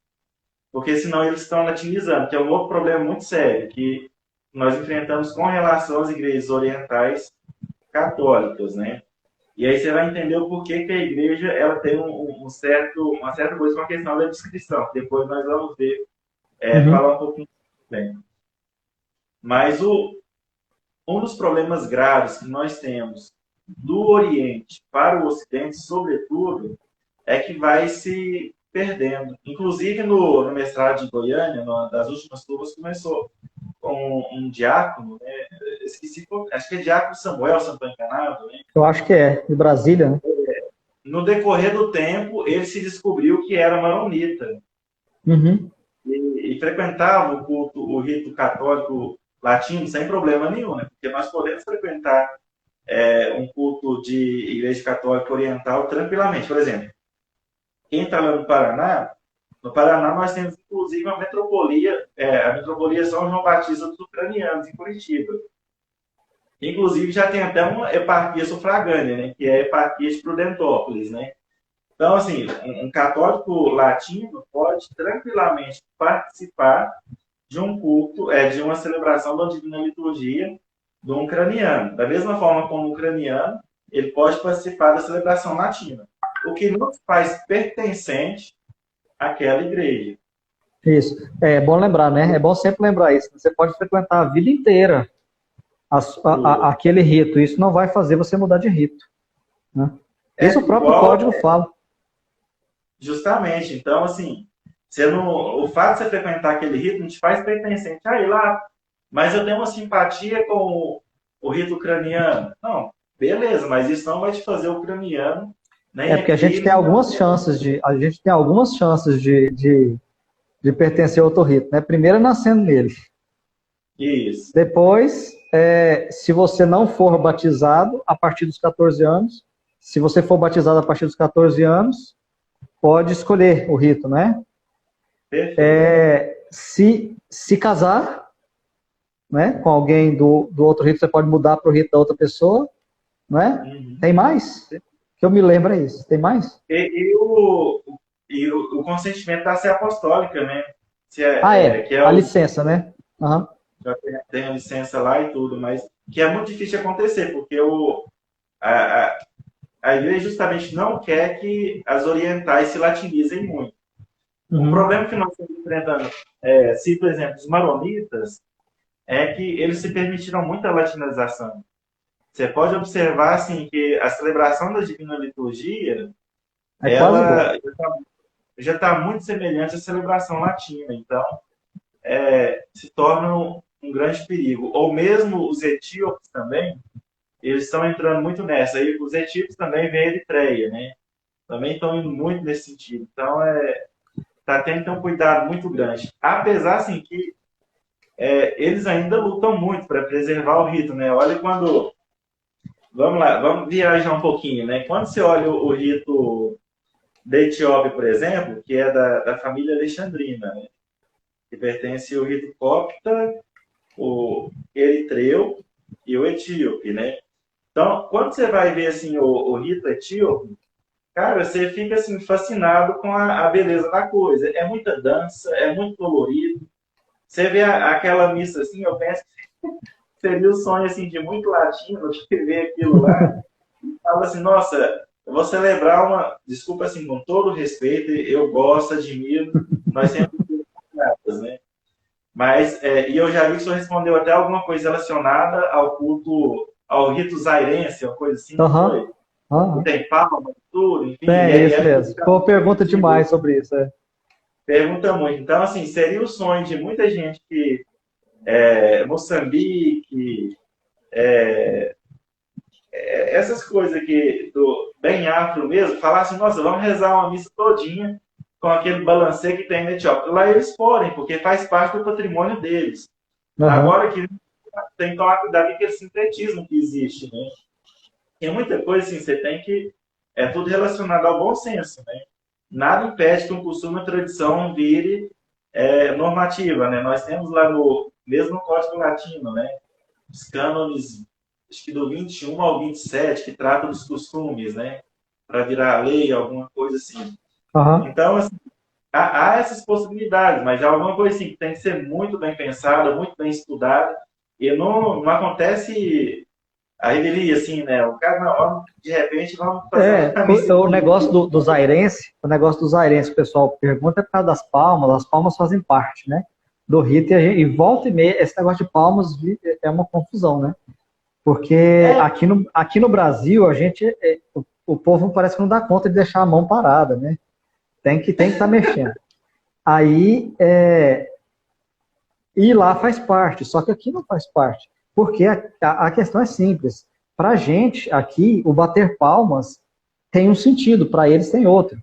Speaker 2: Porque senão eles estão latinizando, que é um outro problema muito sério que nós enfrentamos com relação às igrejas orientais católicas, né? E aí você vai entender o porquê que a igreja ela tem uma certa coisa com a questão da descrição. Depois nós vamos ver, falar um pouquinho bem. Mas um dos problemas graves que nós temos do Oriente para o Ocidente, sobretudo, é que vai se perdendo. Inclusive, no mestrado de Goiânia, das últimas turmas, começou com um diácono, né? Esqueci, acho que é diácono Samuel, se não estou enganado. Né?
Speaker 1: Eu acho que de Brasília, né?
Speaker 2: No decorrer do tempo, ele se descobriu que era maronita. E frequentava o rito católico latino sem problema nenhum, né? Porque nós podemos frequentar um culto de igreja católica oriental tranquilamente. Por exemplo, quem está lá no Paraná nós temos inclusive a metropolia São João Batista dos Ucranianos, em Curitiba. Inclusive já tem até uma eparquia sufragânea, né? Que é a eparquia de Prudentópolis, né? Então, assim, um católico latino pode tranquilamente participar de um culto, de uma celebração da Divina Liturgia do ucraniano. Da mesma forma como o ucraniano, ele pode participar da celebração latina, o que nos faz pertencente àquela igreja.
Speaker 1: Isso. É bom lembrar, né? É bom sempre lembrar isso. Você pode frequentar a vida inteira aquele rito. Isso não vai fazer você mudar de rito. Né? Isso o próprio código fala.
Speaker 2: Justamente. Então, assim, o fato de você frequentar aquele rito não te faz pertencente a ir lá, mas eu tenho uma simpatia com o rito ucraniano. Não, beleza, mas isso não vai te fazer ucraniano. Nem
Speaker 1: porque a gente tem algumas chances de de pertencer a outro rito, né? Primeiro nascendo nele.
Speaker 2: Isso.
Speaker 1: Depois, se você não for batizado a partir dos 14 anos, se você for batizado a partir dos 14 anos, pode escolher o rito, né?
Speaker 2: Perfeito.
Speaker 1: Se casar, né, com alguém do outro rito, você pode mudar para o rito da outra pessoa, né?
Speaker 2: Uhum.
Speaker 1: Tem mais? Que eu me lembro é isso. Tem mais?
Speaker 2: E o consentimento da sé apostólica, né? Que é
Speaker 1: A licença, né? Uhum.
Speaker 2: Já tem a licença lá e tudo, mas que é muito difícil de acontecer, porque a, a, a igreja justamente não quer que as orientais se latinizem muito.
Speaker 1: Uhum.
Speaker 2: O problema que nós estamos enfrentando, se, por exemplo, os maronitas, é que eles se permitiram muita latinização. Você pode observar assim, que a celebração da Divina Liturgia,
Speaker 1: É quase igual.
Speaker 2: ela já está muito semelhante à celebração latina. Então, se torna um grande perigo. Ou mesmo os etíopes também, eles estão entrando muito nessa. E os etíopes também vêm Eritreia, né? Também estão indo muito nesse sentido. Então, está tendo que ter um cuidado muito grande. Apesar, assim, que eles ainda lutam muito para preservar o rito, né? Olha quando... Vamos lá, vamos viajar um pouquinho, né? Quando você olha o rito da Etiópia, por exemplo, que é da família alexandrina, né? Que pertence ao rito copta, o eritreu e o etíope, né? Então, quando você vai ver assim o rito etíope, cara, você fica assim fascinado com a beleza da coisa. É muita dança, é muito colorido. Você vê aquela missa assim, eu penso que seria o sonho assim de muito latino que ver aquilo lá. E fala assim, nossa, eu vou celebrar uma, desculpa assim, com todo respeito, eu gosto, admiro, nós sempre temos, né? Mas, e eu já vi que o senhor respondeu até alguma coisa relacionada ao culto, ao rito zairense, uma coisa assim, não foi? Tem palma, tudo, enfim.
Speaker 1: Tem, isso mesmo. Pô, pergunta demais sobre isso.
Speaker 2: Pergunta muito. Então, assim, seria o sonho de muita gente que Moçambique, essas coisas aqui, bem afro mesmo, falar assim, nossa, vamos rezar uma missa todinha com aquele balancê que tem na Etiópia. Lá eles podem, porque faz parte do patrimônio deles. Uhum. Agora que tem que tomar cuidado com aquele sincretismo que existe, né? Tem muita coisa assim, você tem que... É tudo relacionado ao bom senso, né? Nada impede que um costume ou tradição vire normativa, né? Nós temos lá no mesmo Código Latino, né? Os cânones, acho que do 21 ao 27, que trata dos costumes, né? Para virar lei, alguma coisa assim.
Speaker 1: Uhum.
Speaker 2: Então, assim, há essas possibilidades, mas é alguma coisa assim que tem que ser muito bem pensada, muito bem estudada, e não acontece a revelia, assim, né? O cara, não, de repente, vamos fazer
Speaker 1: o negócio do zairense, o pessoal pergunta, é por causa das palmas fazem parte, né? Do rito, e volta e meia, esse negócio de palmas é uma confusão, né? Porque aqui no Brasil, a gente, o povo parece que não dá conta de deixar a mão parada, né? Tem que estar mexendo. Aí, e lá faz parte, só que aqui não faz parte. Porque a questão é simples. Para a gente, aqui, o bater palmas tem um sentido, para eles tem outro.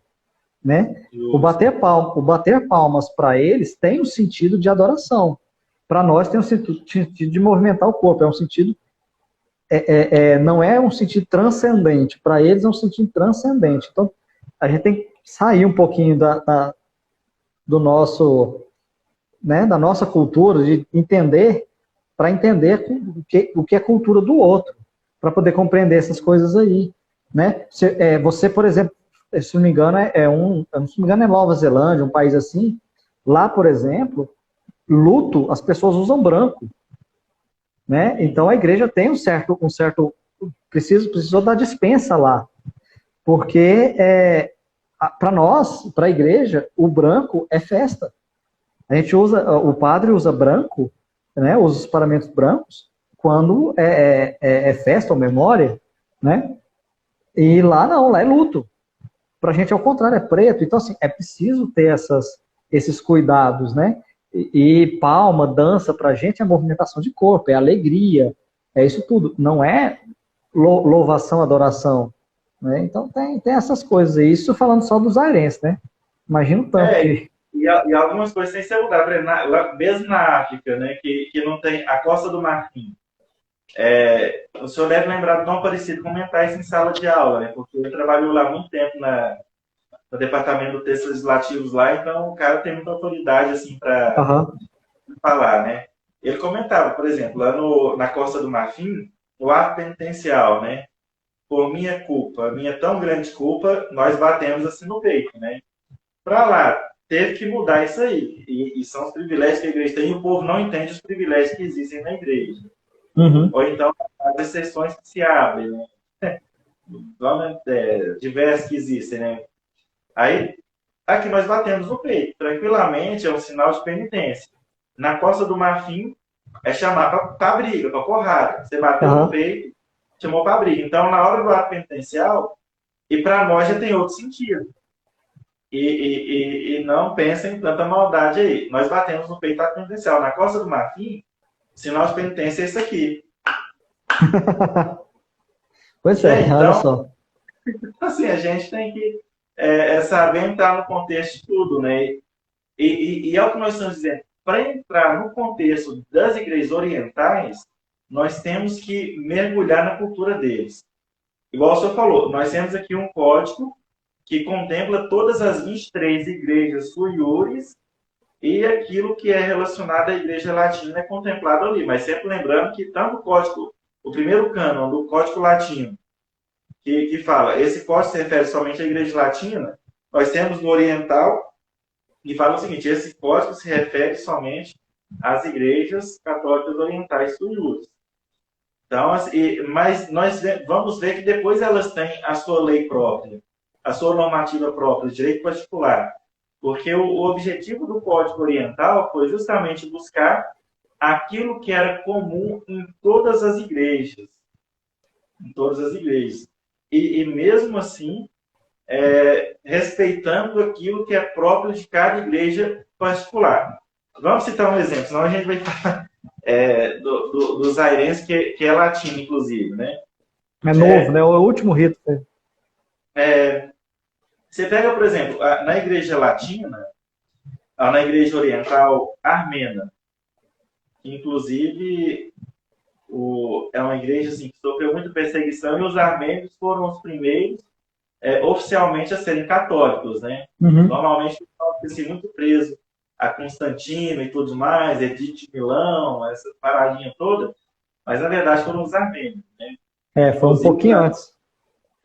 Speaker 1: Né? O bater palmas para eles tem um sentido de adoração. Para nós tem um sentido de movimentar o corpo, é um sentido... não é um sentido transcendente. Para eles é um sentido transcendente. Então, a gente tem que sair um pouquinho do nosso... Né, da nossa cultura, de entender... para entender o que é cultura do outro, para poder compreender essas coisas aí, né? Você, por exemplo, se não me engano, é Nova Zelândia, um país assim, lá, por exemplo, luto, as pessoas usam branco, né? Então a igreja tem um certo precisou dar dispensa lá, porque para nós, para a igreja, o branco é festa. A gente o padre usa branco, né, os paramentos brancos, quando é festa ou memória, né? E lá não, lá é luto. Pra gente, ao contrário, é preto. Então, assim, é preciso ter esses cuidados, né? E palma, dança, pra gente é movimentação de corpo, é alegria, é isso tudo. Não é louvação, adoração, né? Então, tem essas coisas aí. Isso falando só dos airenses, né? Imagina o tanto que...
Speaker 2: e algumas coisas têm que ser mudar. Por exemplo, mesmo na África, né, que não tem a Costa do Marfim. O senhor deve lembrar do Dom Parecido comentar isso em sala de aula, né, porque ele trabalhou lá há muito tempo no departamento do textos legislativos lá, então o cara tem muita autoridade assim para
Speaker 1: Aham.
Speaker 2: falar, né? Ele comentava, por exemplo, lá na Costa do Marfim, o ato penitencial, né? Por minha culpa, minha tão grande culpa, nós batemos assim no peito, né? Para lá, teve que mudar isso aí. E são os privilégios que a igreja tem e o povo não entende os privilégios que existem na igreja.
Speaker 1: Uhum.
Speaker 2: Ou então, as exceções que se abrem, né? Diversas que existem, né? Aí, aqui nós batemos no peito, tranquilamente, é um sinal de penitência. Na Costa do Marfim, é chamar para briga, para porrada. Você bateu no
Speaker 1: Aham.
Speaker 2: peito, chamou para briga. Então, na hora do ato penitencial, e para nós já tem outro sentido. E não pensem em tanta maldade aí. Nós batemos no peito ato penitencial. Na Costa do Marfim, sinal de penitência é isso aqui.
Speaker 1: Pois é,
Speaker 2: Né?
Speaker 1: olha
Speaker 2: Então,
Speaker 1: só.
Speaker 2: assim, a gente tem que saber entrar no contexto de tudo, né? E é o que nós estamos dizendo. Para entrar no contexto das igrejas orientais, nós temos que mergulhar na cultura deles. Igual o senhor falou, nós temos aqui um código que contempla todas as 23 igrejas suiures e aquilo que é relacionado à igreja latina é contemplado ali. Mas sempre lembrando que tanto o código, o primeiro cânon do código latino, que fala, esse código se refere somente à igreja latina, nós temos no oriental e fala o seguinte, esse código se refere somente às igrejas católicas orientais suiures. Então, assim, mas nós vamos ver que depois elas têm a sua lei própria, a sua normativa própria, de direito particular. Porque o objetivo do Código Oriental foi justamente buscar aquilo que era comum em todas as igrejas. Em todas as igrejas. E mesmo assim, respeitando aquilo que é próprio de cada igreja particular. Vamos citar um exemplo, senão a gente vai falar do Zairense, que é latino, inclusive, né?
Speaker 1: É novo, né? É o último rito. Né?
Speaker 2: Você pega, por exemplo, na igreja latina, na igreja oriental armena, que inclusive é uma igreja assim, que sofreu muita perseguição e os armênios foram os primeiros oficialmente a serem católicos, né?
Speaker 1: Uhum.
Speaker 2: Normalmente o pessoal muito preso a Constantino e tudo mais, Edito de Milão, essa paradinha toda, mas na verdade foram os armênios, né?
Speaker 1: Foi um
Speaker 2: Inclusive,
Speaker 1: pouquinho antes.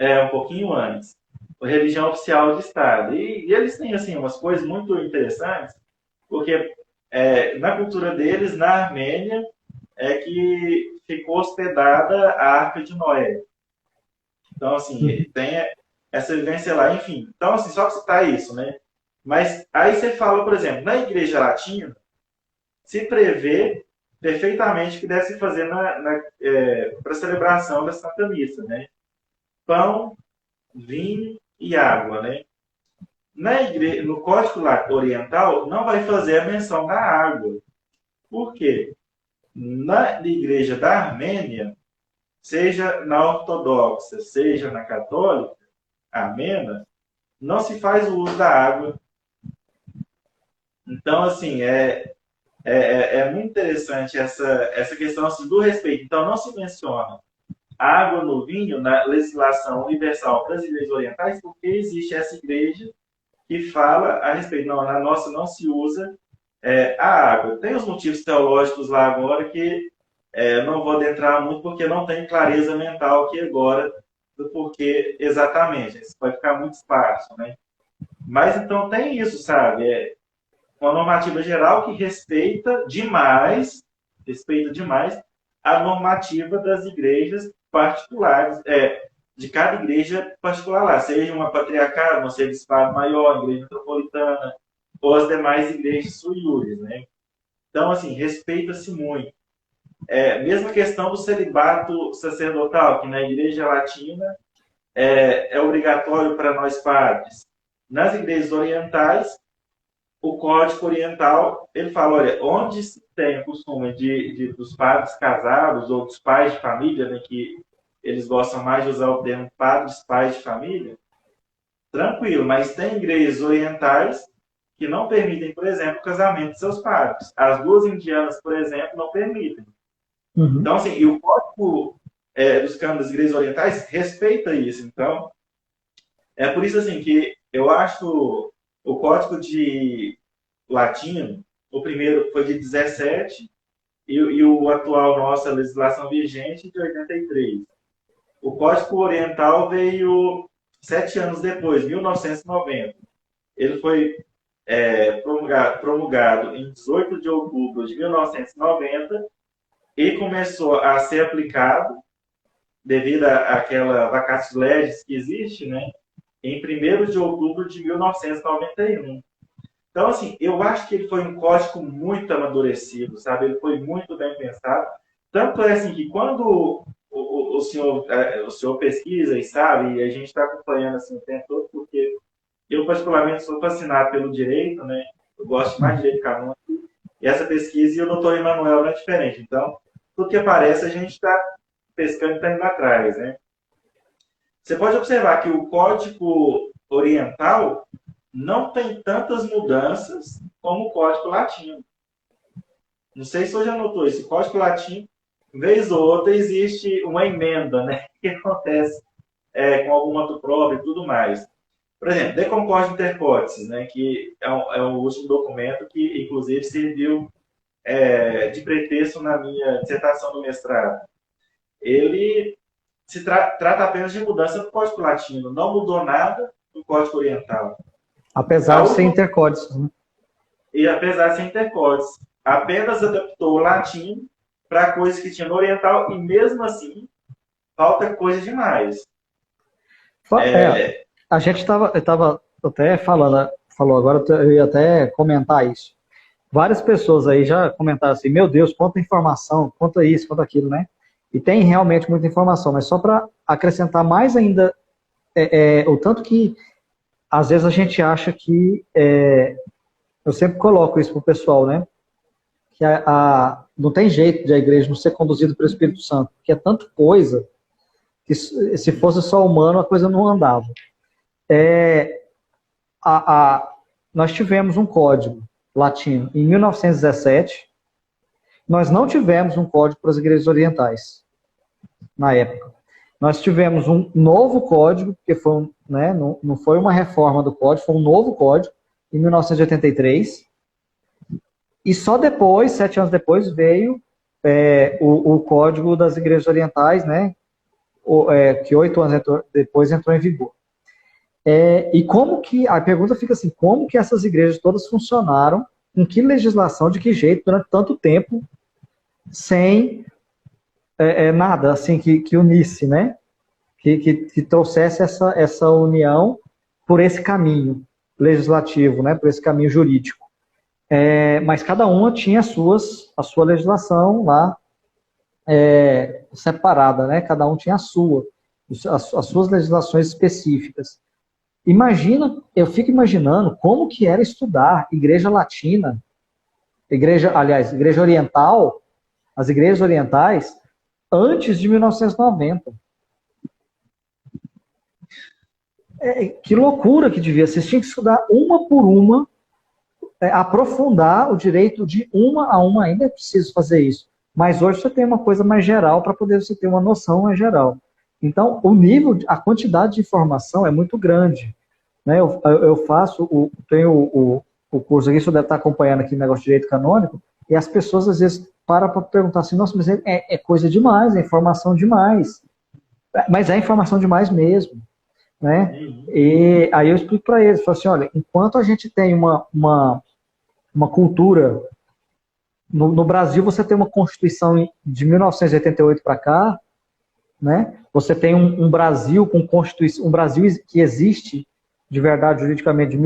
Speaker 2: um pouquinho antes. A religião oficial de Estado. E eles têm assim, umas coisas muito interessantes, porque na cultura deles, na Armênia, é que ficou hospedada a Arca de Noé. Então, assim, tem essa vivência lá, enfim. Então, assim, só para citar isso, né? Mas aí você fala, por exemplo, na Igreja Latina, se prevê perfeitamente o que deve se fazer para a celebração da Santa Missa, né? Pão, vinho e água, né? No Código Oriental não vai fazer a menção da água. Por quê? Na igreja da Armênia, seja na ortodoxa, seja na católica, armena, não se faz o uso da água. Então, assim, é muito interessante essa questão assim, do respeito. Então, não se menciona água no vinho na legislação universal das igrejas orientais, porque existe essa igreja que fala a respeito. Não, na nossa não se usa a água. Tem os motivos teológicos lá agora que não vou adentrar muito porque não tem clareza mental aqui agora do porquê exatamente. Isso vai ficar muito esparso, né? Mas então tem isso, sabe? Uma normativa geral que respeita demais a normativa das igrejas particulares, de cada igreja particular lá, seja uma patriarcado, um arcebispado maior, igreja metropolitana, ou as demais igrejas suiures, né? Então, assim, respeita-se muito. Mesma questão do celibato sacerdotal, que na igreja latina é obrigatório para nós padres. Nas igrejas orientais, o Código Oriental, ele fala, olha, onde se tem o costume dos padres casados ou dos pais de família, né, que eles gostam mais de usar o termo padres, pais de família, tranquilo, mas tem igrejas orientais que não permitem, por exemplo, o casamento de seus pares. As duas indianas, por exemplo, não permitem.
Speaker 1: Uhum.
Speaker 2: Então, assim, e o código dos cânones das igrejas orientais respeita isso. Então, é por isso, assim, que eu acho o código de latino, o primeiro foi de 17 e o atual, nossa legislação vigente, de 83. O Código Oriental veio 7 anos depois, 1990. Ele foi promulgado em 18 de outubro de 1990 e começou a ser aplicado, devido àquela vacatio legis que existe, né, em 1º de outubro de 1991. Então, assim, eu acho que ele foi um código muito amadurecido, sabe? Ele foi muito bem pensado. Tanto é assim que quando o senhor pesquisa e sabe, e a gente está acompanhando assim, o tempo todo, porque eu particularmente sou fascinado pelo direito, né? Eu gosto mais de direito canônico, e essa pesquisa e o doutor Emanuel não é diferente. Então, tudo que aparece a gente está pescando e está indo atrás, né? Você pode observar que o código oriental não tem tantas mudanças como o código latino. Não sei se você já notou isso. O código latino, vez ou outra, existe uma emenda, né? Que acontece com algum moto próprio e tudo mais. Por exemplo, De Concorde Intercódices, né? Que é o último documento que, inclusive, serviu de pretexto na minha dissertação do mestrado. Ele se trata apenas de mudança do código latino. Não mudou nada do código oriental.
Speaker 1: Apesar de ser intercódices, né?
Speaker 2: E apesar de ser intercódices, apenas adaptou o latim para coisas que tinha no oriental e mesmo assim falta coisa demais.
Speaker 1: A gente estava até falou agora, eu ia até comentar isso. Várias pessoas aí já comentaram assim, meu Deus, quanta informação, quanto isso, quanto aquilo, né? E tem realmente muita informação, mas só para acrescentar mais ainda o tanto que às vezes a gente acha que eu sempre coloco isso pro pessoal, né? Que não tem jeito de a igreja não ser conduzida pelo Espírito Santo, porque é tanta coisa que se fosse só humano a coisa não andava. Nós tivemos um código latino em 1917, nós não tivemos um código para as igrejas orientais na época. Nós tivemos um novo código, que foi, né, não foi uma reforma do código, foi um novo código, em 1983. E só depois, 7 anos depois, veio o código das igrejas orientais, né, que 8 anos depois entrou em vigor. E como que, a pergunta fica assim, como que essas igrejas todas funcionaram, com que legislação, de que jeito, durante tanto tempo, sem nada assim que unisse, né? Que trouxesse essa união por esse caminho legislativo, né? Por esse caminho jurídico. Mas cada uma tinha a sua legislação lá separada, né? Cada um tinha as suas legislações específicas. Eu fico imaginando como que era estudar igreja latina, igreja oriental, as igrejas orientais, antes de 1990. Que loucura que devia ser. Vocês tinham que estudar uma por uma, aprofundar o direito de uma a uma, ainda é preciso fazer isso. Mas hoje você tem uma coisa mais geral para poder você ter uma noção mais geral. Então, a quantidade de informação é muito grande. Né? Eu tenho o curso aqui, você deve estar acompanhando aqui o negócio de direito canônico, e as pessoas às vezes param para perguntar assim, nossa, mas é coisa demais, é informação demais. Mas é informação demais mesmo. Né? E aí eu explico para eles, falo assim, olha, enquanto a gente tem uma cultura, no Brasil você tem uma Constituição de 1988 para cá, né? Você tem um Brasil com Constituição, um Brasil que existe de verdade juridicamente de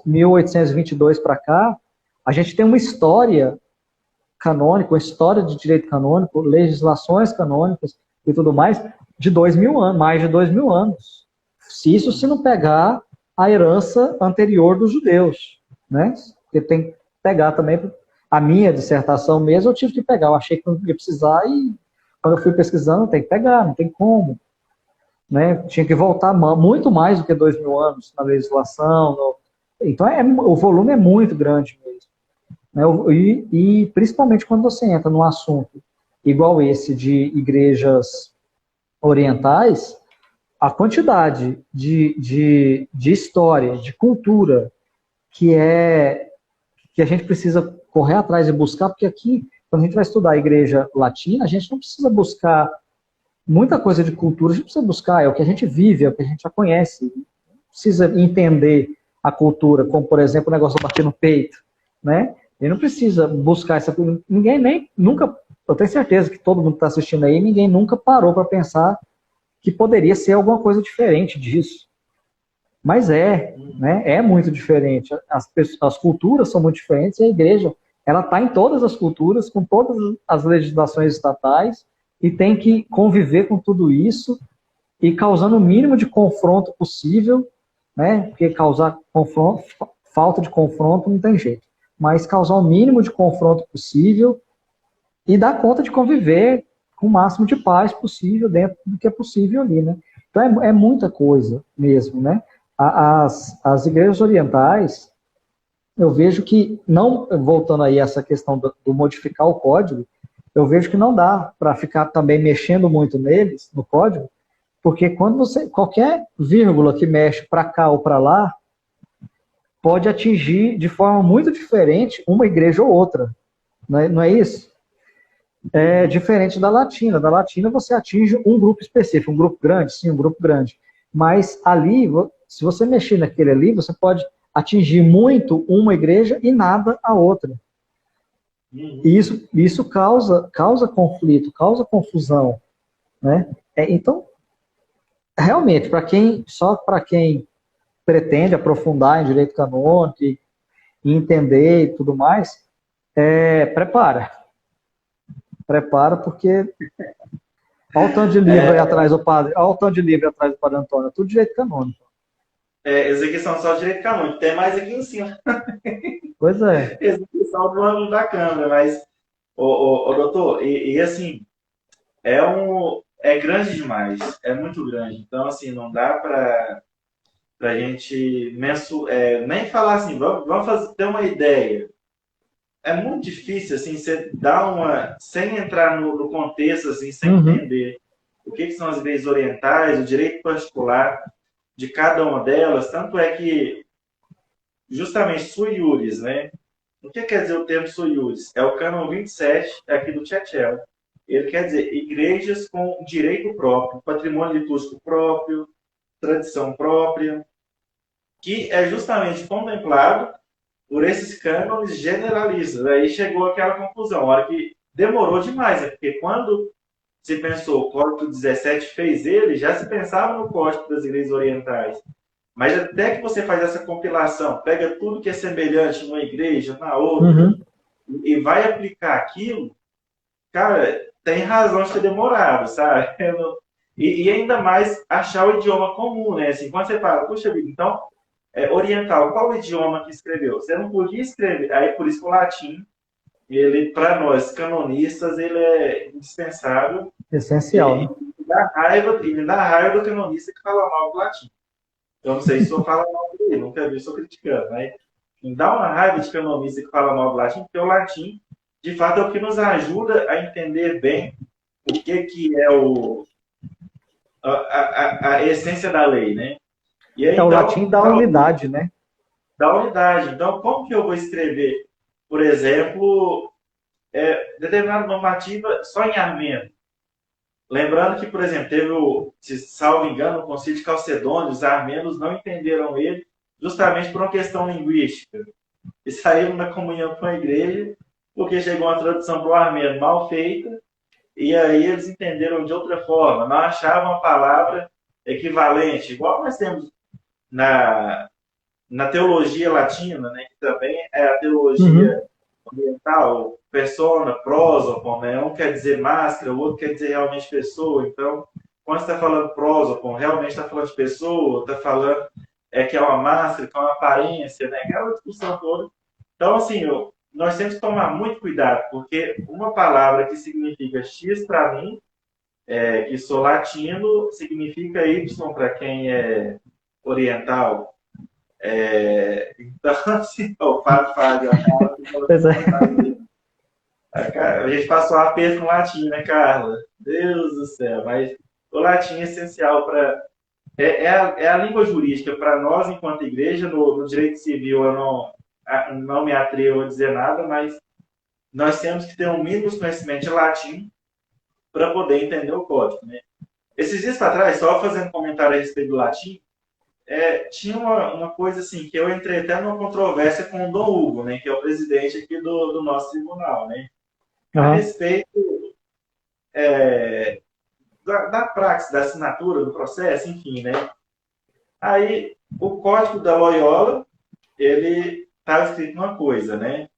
Speaker 1: 1822 para cá, a gente tem uma história canônica, uma história de direito canônico, legislações canônicas e tudo mais, de 2000 anos, mais de 2000 anos. Se não pegar a herança anterior dos judeus, né? Porque tem que pegar também, a minha dissertação mesmo, eu tive que pegar, eu achei que não ia precisar e quando eu fui pesquisando, tem que pegar, não tem como. Né? Tinha que voltar muito mais do que 2000 anos na legislação, Então, o volume é muito grande mesmo. Né? E principalmente quando você entra num assunto igual esse de igrejas orientais, a quantidade de história, de cultura que a gente precisa correr atrás e buscar, porque aqui, quando a gente vai estudar a igreja latina, a gente não precisa buscar muita coisa de cultura, a gente precisa buscar, é o que a gente vive, é o que a gente já conhece, precisa entender a cultura, como, por exemplo, o negócio de bater no peito, né? Ele não precisa buscar essa coisa, ninguém nem, nunca, eu tenho certeza que todo mundo que está assistindo aí, ninguém nunca parou para pensar que poderia ser alguma coisa diferente disso. Mas né? É muito diferente. As culturas são muito diferentes e a igreja, ela está em todas as culturas, com todas as legislações estatais e tem que conviver com tudo isso e causando o mínimo de confronto possível, né? Porque causar confronto, falta de confronto não tem jeito. Mas causar o mínimo de confronto possível e dar conta de conviver com o máximo de paz possível dentro do que é possível ali, né? Então é muita coisa mesmo, né? As igrejas orientais, eu vejo que, não voltando aí a essa questão do modificar o código, eu vejo que não dá para ficar também mexendo muito neles, no código, porque quando qualquer vírgula que mexe para cá ou para lá, pode atingir de forma muito diferente uma igreja ou outra, não é isso? É diferente da latina. Da latina você atinge um grupo específico, um grupo grande, sim, um grupo grande. Mas ali, se você mexer naquele ali, você pode atingir muito uma igreja e nada a outra. E isso causa conflito, causa confusão, né? Então, realmente, só para quem pretende aprofundar em direito canônico e entender e tudo mais, prepara porque olha o tanto de livro aí atrás do padre, olha o tanto de livro atrás do padre Antônio, tudo direito canônico.
Speaker 2: Execução só direito canônico, tem mais aqui em cima.
Speaker 1: Pois é.
Speaker 2: Execução do ângulo da câmera, mas, doutor, e assim, é grande demais, é muito grande. Então, assim, não dá para a gente nem falar assim, vamos ter uma ideia. É muito difícil, assim, você dar sem entrar no contexto, assim, sem entender o que são as leis orientais, o direito particular de cada uma delas. Tanto é que, justamente, sui iuris, né? O que quer dizer o termo sui iuris? É o cânon 27 aqui do Tchetchel. Ele quer dizer igrejas com direito próprio, patrimônio litúrgico próprio, tradição própria, que é justamente contemplado por esses cânones generalistas. Aí chegou aquela conclusão, a hora que demorou demais, né? Porque quando se pensou, o Código 17 fez ele, já se pensava no Código das Igrejas Orientais. Mas até que você faz essa compilação, pega tudo que é semelhante numa igreja, na outra, e vai aplicar aquilo, cara, tem razão de ter demorado, sabe? E ainda mais achar o idioma comum, né? Assim, quando você fala, puxa vida, então, oriental, qual o idioma que escreveu? Você não podia escrever. Aí, por isso que o latim, ele, para nós, canonistas, ele é indispensável.
Speaker 1: Essencial, né?
Speaker 2: Me dá raiva do canonista que fala mal do latim. Eu não sei se eu falo mal dele, nunca vi, estou criticando, mas me dá uma raiva de canonista que fala mal do latim, porque o latim, de fato, é o que nos ajuda a entender bem o que é a essência da lei, né? E aí,
Speaker 1: o latim dá unidade, né?
Speaker 2: Da unidade. Então, como que eu vou escrever, por exemplo, determinada normativa só em armênio? Lembrando que, por exemplo, teve se salvo engano, o Concílio de Calcedônio, os armenos não entenderam ele justamente por uma questão linguística. E saíram da comunhão com a igreja porque chegou uma tradução para o armênio mal feita e aí eles entenderam de outra forma, não achavam a palavra equivalente, igual nós temos na teologia latina, né, que também é a teologia oriental, persona, prosopon, né? Um quer dizer máscara, o outro quer dizer realmente pessoa. Então, quando você está falando prosopon, realmente está falando de pessoa, está falando que é uma máscara, que é uma aparência, né? Aquela discussão toda. Então, assim, nós temos que tomar muito cuidado, porque uma palavra que significa X para mim, que sou latino, significa Y para quem é oriental. Então, assim, o Fábio, a Carla,
Speaker 1: Pois é.
Speaker 2: a gente passou a aperto no latim, né, Carla? Deus do céu, mas o latim é essencial para. É a língua jurídica para nós, enquanto igreja, no direito civil eu não me atrevo a dizer nada, mas nós temos que ter um mínimo conhecimento de latim para poder entender o código, né? Esses dias para trás, só fazendo comentário a respeito do latim, tinha uma coisa assim, que eu entrei até numa controvérsia com o Dom Hugo, né, que é o presidente aqui do nosso tribunal, né, a
Speaker 1: Aham.
Speaker 2: respeito da praxe, da assinatura, do processo, enfim, né. Aí, o código da Loyola, ele estava escrito uma coisa, né,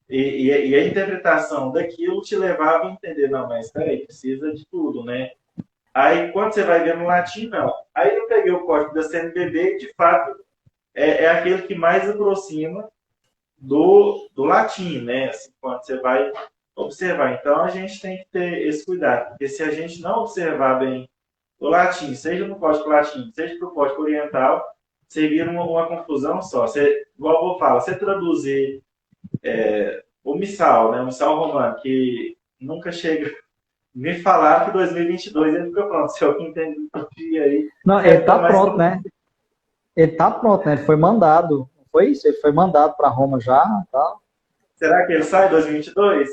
Speaker 2: e a interpretação daquilo te levava a entender, não, mas peraí, precisa de tudo, né. Aí, quando você vai ver no latim, não. Aí eu peguei o código da CNBB e, de fato, é aquele que mais aproxima do latim, né? Assim, quando você vai observar. Então, a gente tem que ter esse cuidado, porque se a gente não observar bem o latim, seja no código latim, seja para o código oriental, você vira uma confusão só. Você, igual eu vou falar, você traduzir o missal, né? O missal romano, que nunca chega. Me falaram que 2022 ele fica pronto. Se alguém entende liturgia aí,
Speaker 1: Não, ele
Speaker 2: deve estar
Speaker 1: tá
Speaker 2: mais.
Speaker 1: pronto, né? Ele tá pronto, né? Ele foi mandado. Não foi isso? Ele foi mandado para Roma já, tal.
Speaker 2: Será que ele sai em 2022?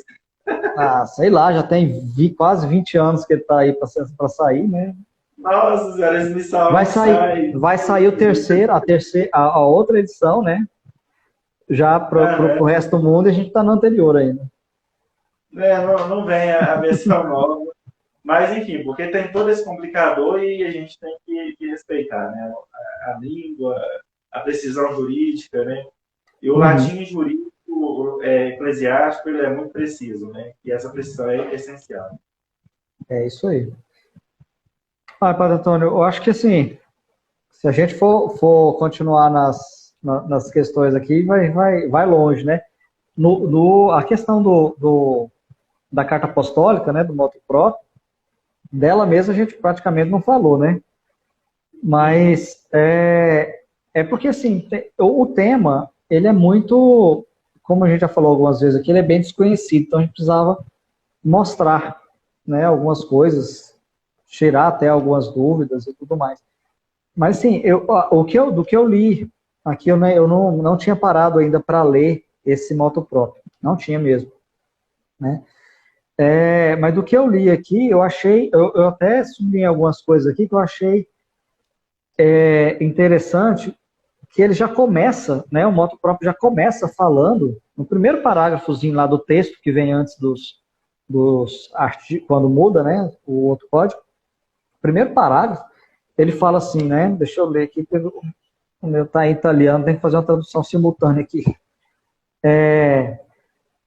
Speaker 1: Ah, sei lá, já tem quase 20 anos que ele tá aí para sair, né?
Speaker 2: Nossa senhora, esse missal não sai.
Speaker 1: Vai sair o terceiro, a outra edição, né? Já pro
Speaker 2: Aham.
Speaker 1: resto do mundo, e a gente tá no anterior ainda.
Speaker 2: Não vem a versão nova. Mas, enfim, porque tem todo esse complicador e a gente tem que respeitar, né? A língua, a precisão jurídica, né? E o
Speaker 1: Uhum.
Speaker 2: latim jurídico eclesiástico ele é muito preciso, né? E essa precisão é essencial.
Speaker 1: É isso aí. Ah, Padre Antônio, eu acho que assim, se a gente for continuar nas questões aqui, vai longe, né? A questão da carta apostólica, né, do motu proprio, dela mesma a gente praticamente não falou, né?
Speaker 2: Uhum.
Speaker 1: Mas é porque, assim, o tema, ele é muito, como a gente já falou algumas vezes aqui, ele é bem desconhecido, então a gente precisava mostrar, né, algumas coisas, tirar até algumas dúvidas e tudo mais. Mas, assim, do que eu li aqui, eu não tinha parado ainda para ler esse moto próprio, não tinha mesmo, né? Mas do que eu li aqui, eu até sublinhei algumas coisas aqui que eu achei interessante, que ele já começa, né, o moto próprio já começa falando, no primeiro parágrafozinho lá do texto, que vem antes dos artigos, quando muda, né, o outro código, primeiro parágrafo, ele fala assim, né, deixa eu ler aqui, porque o meu está em italiano, tem que fazer uma tradução simultânea aqui.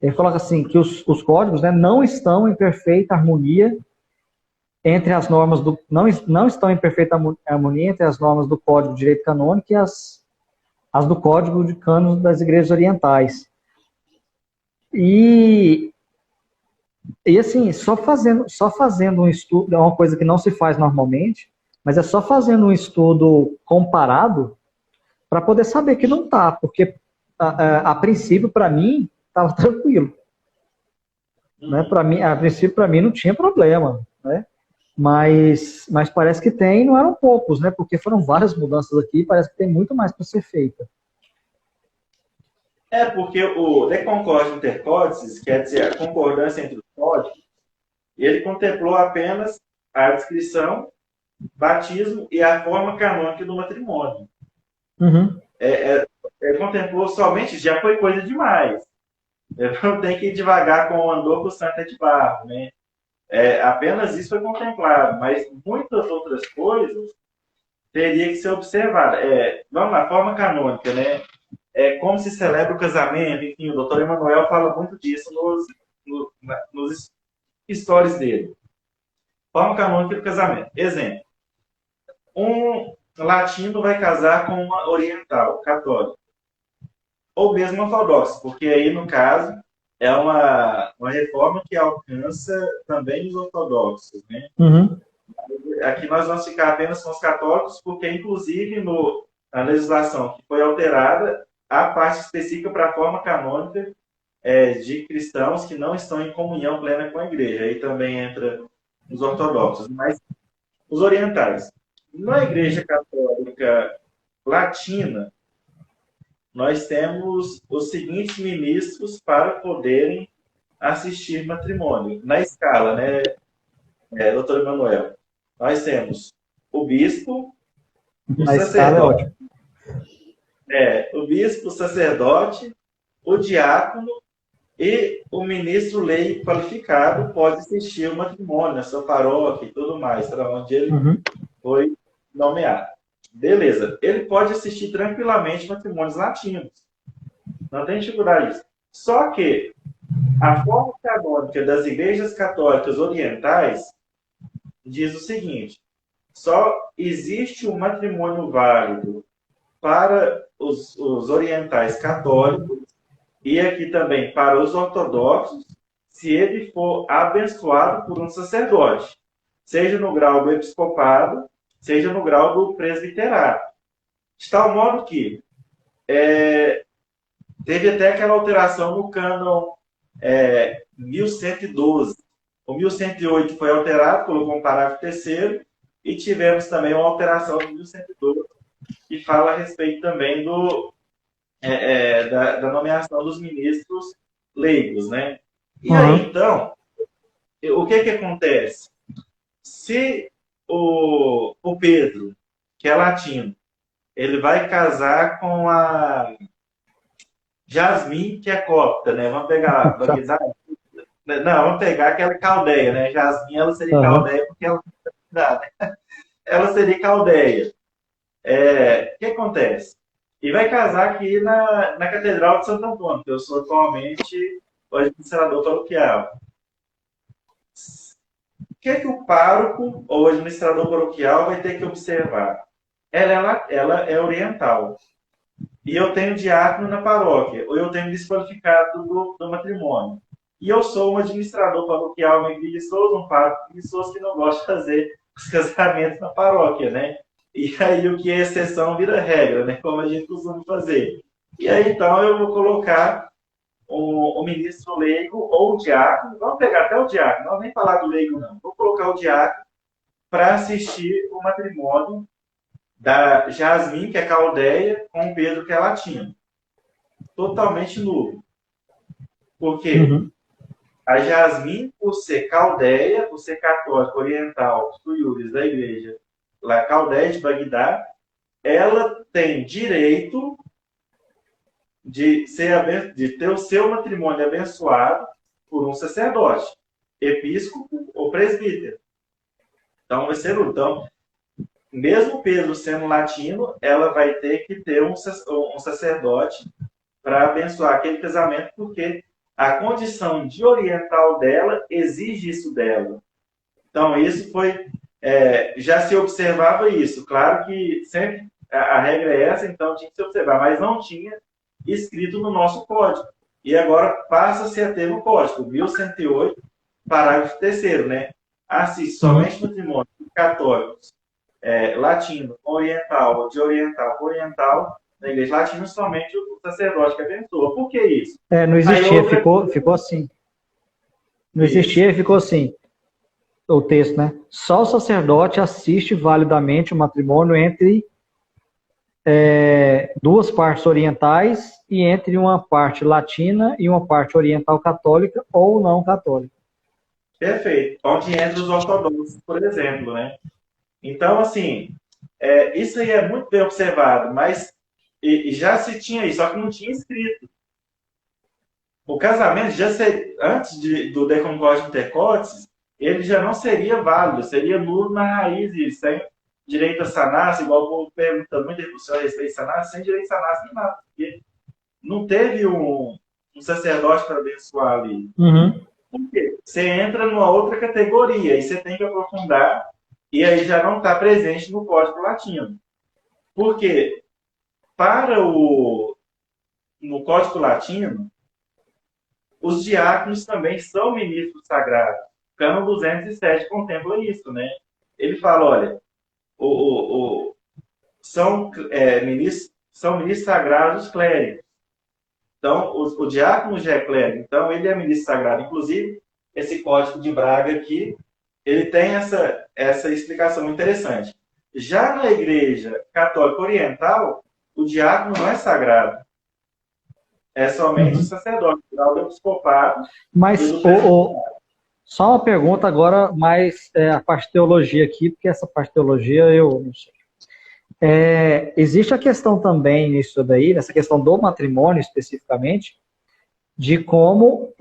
Speaker 1: Ele coloca assim, que os códigos, né, não estão em perfeita harmonia entre as normas não estão em perfeita harmonia entre as normas do Código de Direito Canônico e as do Código de Cânones das Igrejas Orientais. E assim, só fazendo um estudo, é uma coisa que não se faz normalmente, mas é só fazendo um estudo comparado para poder saber que não está, porque a princípio, para mim, estava tranquilo. Né?
Speaker 2: Uhum.
Speaker 1: A princípio, para mim, não tinha problema. Né? Mas parece que tem, não eram poucos, né? Porque foram várias mudanças aqui, parece que tem muito mais para ser feita.
Speaker 2: Porque o de concórdia intercódices, quer dizer, a concordância entre os códigos, ele contemplou apenas a descrição, batismo e a forma canônica do matrimônio.
Speaker 1: Uhum.
Speaker 2: Contemplou somente, já foi coisa demais. Não tem que ir devagar com o andor com o santo é de barro, né? Apenas isso foi contemplado, mas muitas outras coisas teria que ser observada. Vamos lá, forma canônica, né? Como se celebra o casamento, enfim, o doutor Emanuel fala muito disso nos stories dele. Forma canônica do casamento. Exemplo, um latino vai casar com uma oriental, católica, ou mesmo ortodoxa, porque aí, no caso, é uma reforma que alcança também os ortodoxos, né?
Speaker 1: Uhum.
Speaker 2: Aqui nós vamos ficar apenas com os católicos, porque, inclusive, a legislação que foi alterada, a parte específica para a forma canônica de cristãos que não estão em comunhão plena com a igreja. Aí também entra os ortodoxos, mas os orientais. Na igreja católica latina, nós temos os seguintes ministros para poderem assistir matrimônio. Na escala, né, doutor Emanuel? Nós temos o bispo, o
Speaker 1: Na escala é
Speaker 2: sacerdote,
Speaker 1: ótimo.
Speaker 2: o bispo, o sacerdote, o diácono e o ministro lei qualificado pode assistir o matrimônio na sua paróquia e tudo mais, para onde ele foi nomeado. Beleza. Ele pode assistir tranquilamente matrimônios latinos. Não tem dificuldade disso. Só que a forma canônica das igrejas católicas orientais diz o seguinte: só existe um matrimônio válido para os orientais católicos e aqui também para os ortodoxos, se ele for abençoado por um sacerdote, seja no grau do episcopado, seja no grau do presbiterato. De tal modo que teve até aquela alteração no cânon 1112. O 1108 foi alterado, colocou um parágrafo terceiro, e tivemos também uma alteração do 1112, que fala a respeito também da nomeação dos ministros leigos, né? E aí, então, o que acontece? Se o Pedro, que é latino, ele vai casar com a Jasmine, que é copta, né? Vamos pegar... Não, vamos pegar aquela caldeia, né? Jasmine, ela seria caldeia porque ela ela seria caldeia. O que acontece? E vai casar aqui na Catedral de Santo Antônio, que eu sou atualmente o administrador paroquial. O que o pároco ou o administrador paroquial vai ter que observar? Ela é oriental. E eu tenho diácono na paróquia, ou eu tenho desqualificado do matrimônio. E eu sou um administrador paroquial meio preguiçoso, um pároco preguiçoso que não gosta de fazer os casamentos na paróquia, né? E aí o que é exceção vira regra, né? Como a gente costuma fazer. E aí então eu vou colocar o ministro leigo ou o diácono, vamos pegar até o diácono, não vou nem falar do leigo não, vou colocar o diácono para assistir o matrimônio da Jasmine, que é caldeia, com o Pedro, que é latino. Totalmente nulo. Por quê? A Jasmine, por ser caldeia, por ser católica oriental, suiures da igreja, lá caldeia de Bagdá, ela tem direito de ter o seu matrimônio abençoado por um sacerdote, episcopo ou presbítero. Então, vai ser então, mesmo Pedro sendo latino, ela vai ter que ter um sacerdote para abençoar aquele casamento, porque a condição de oriental dela exige isso dela. Então, isso foi... já se observava isso. Claro que sempre a regra é essa, então tinha que se observar, mas não tinha escrito no nosso código. E agora passa-se a ter no código, 1108, parágrafo 3º, né? Assiste somente matrimônio católicos, latino, oriental, de oriental para oriental, na igreja latina, somente o sacerdote que abençoa. Por que isso?
Speaker 1: Não existia, ficou assim. Não existia e ficou assim. O texto, né? Só o sacerdote assiste validamente o matrimônio entre duas partes orientais e entre uma parte latina e uma parte oriental católica ou não católica.
Speaker 2: Perfeito. Onde entra os ortodoxos, por exemplo, né? Então, assim, isso aí é muito bem observado, mas já se tinha isso, só que não tinha escrito. O casamento, antes do Deconcorde Intercotes, ele já não seria válido, seria nulo na raiz, e sem direito a sanar, igual o povo pergunta muito para o senhor a respeito de sanar, sem direito a sanar, sem nada, porque não teve um sacerdote para abençoar ali. Por quê? Você entra numa outra categoria e você tem que aprofundar, e aí já não está presente no Código Latino. Por quê? No Código Latino, os diáconos também são ministros sagrados. O Cânon 207 contempla isso, né? Ele fala, olha, são ministros sagrados dos clérigos. Então, o diácono já é clérigo, então ele é ministro sagrado. Inclusive, esse Código de Braga aqui, ele tem essa explicação interessante. Já na Igreja Católica Oriental, o diácono não é sagrado. É somente o sacerdote, o grau do episcopado.
Speaker 1: Mas, só uma pergunta agora, mais a parte de teologia aqui, porque essa parte de teologia eu não sei. Existe a questão também nisso daí, nessa questão do matrimônio especificamente, de como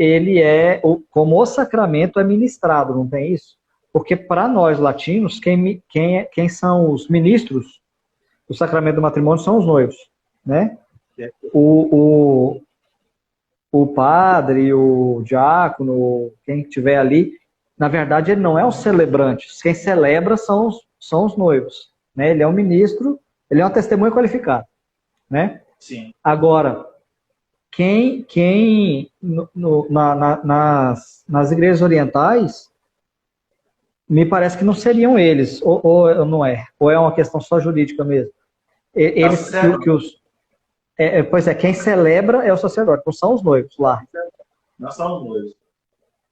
Speaker 1: como o sacramento é ministrado, não tem isso? Porque para nós latinos, quem são os ministros do sacramento do matrimônio são os noivos, né? O padre, o diácono, quem estiver ali, na verdade ele não é o celebrante, quem celebra são os noivos, né? Ele é um ministro, ele é uma testemunha qualificada, né?
Speaker 2: Sim.
Speaker 1: Agora, nas igrejas orientais, me parece que não seriam eles, ou não é? Ou é uma questão só jurídica mesmo? Eles pois é, quem celebra é o sacerdote, não são os noivos lá.
Speaker 2: Não são os noivos.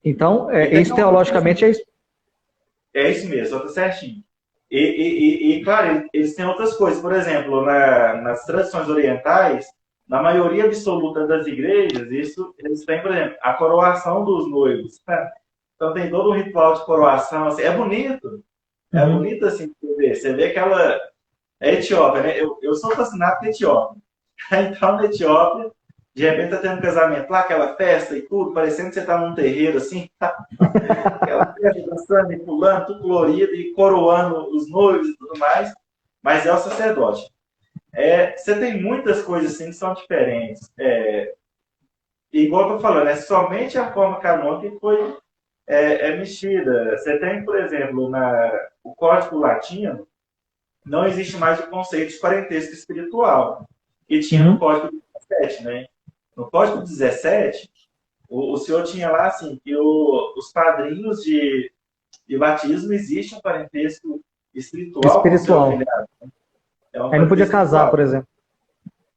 Speaker 1: Então, isso teologicamente é isso.
Speaker 2: É isso mesmo, só tá certinho. E claro, eles têm outras coisas. Por exemplo, nas tradições orientais, na maioria absoluta das igrejas, eles têm, por exemplo, a coroação dos noivos. Então tem todo um ritual de coroação. Assim, é bonito. É bonito assim, você vê aquela... É Etiópia, né? Eu sou fascinado com Etiópia. Então, na Etiópia, de repente tá tendo um casamento lá, aquela festa e tudo, parecendo que você tá num terreiro assim, tá? Aquela festa dançando e pulando, tudo colorido e coroando os noivos e tudo mais, mas é o sacerdote. Você tem muitas coisas assim que são diferentes. Igual eu tô falando, somente a forma canônica que foi mexida. Você tem, por exemplo, o Código Latino, não existe mais o conceito de parentesco espiritual, que tinha no Código 17, né? No Código 17, o senhor tinha lá assim, que os padrinhos de batismo existe um parentesco espiritual. Com o seu afilhado, né?
Speaker 1: Aí não podia casar, por exemplo.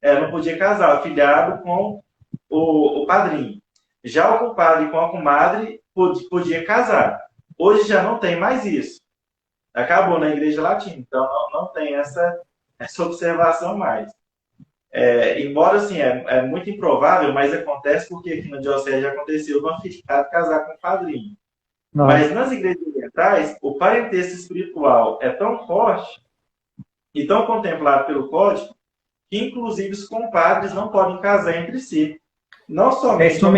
Speaker 2: Não podia casar, afilhado com o padrinho. Já o compadre com a comadre podia casar. Hoje já não tem mais isso. Acabou na Igreja Latina, então não tem essa observação mais. Embora, assim, é muito improvável, mas acontece porque aqui na Diocese já aconteceu do afilhado casar com o padrinho. Não. Mas nas igrejas orientais, o parentesco espiritual é tão forte e tão contemplado pelo Código que, inclusive, os compadres não podem casar entre si. Não somente...
Speaker 1: se não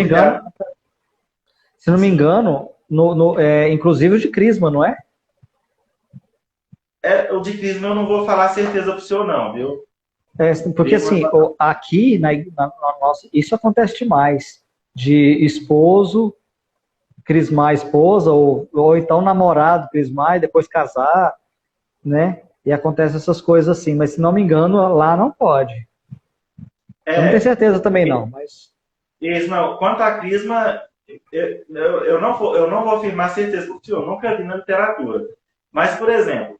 Speaker 1: me engano, inclusive o de Crisma, não é?
Speaker 2: O de Crisma eu não vou falar certeza pro senhor, não, viu?
Speaker 1: Porque assim, aqui na nossa, isso acontece demais, de esposo crismar a esposa, ou então namorado crismar e depois casar, né? E acontece essas coisas assim, mas se não me engano, lá não pode. Eu não tenho certeza também não, mas...
Speaker 2: Isso, não. Quanto à crisma, eu não vou afirmar certeza pro senhor, nunca vi na literatura. Mas, por exemplo,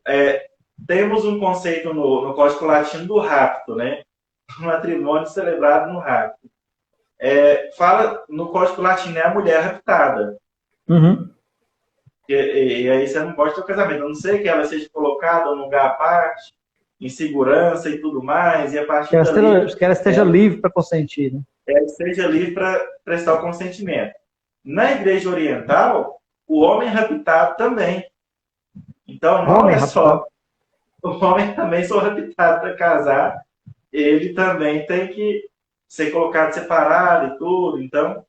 Speaker 2: temos um conceito no Código Latino do rapto, né? Um matrimônio celebrado no rapto. Fala no Código Latino é a mulher raptada. E aí você não pode ter o casamento. A não ser que ela seja colocada num lugar à parte, em segurança e tudo mais, e a partir
Speaker 1: dali... Que ela esteja livre para consentir, né?
Speaker 2: Esteja livre para prestar o consentimento. Na Igreja Oriental, o homem é raptado também. Então, não é só... O homem também só raptado para casar, ele também tem que ser colocado separado e tudo. Então,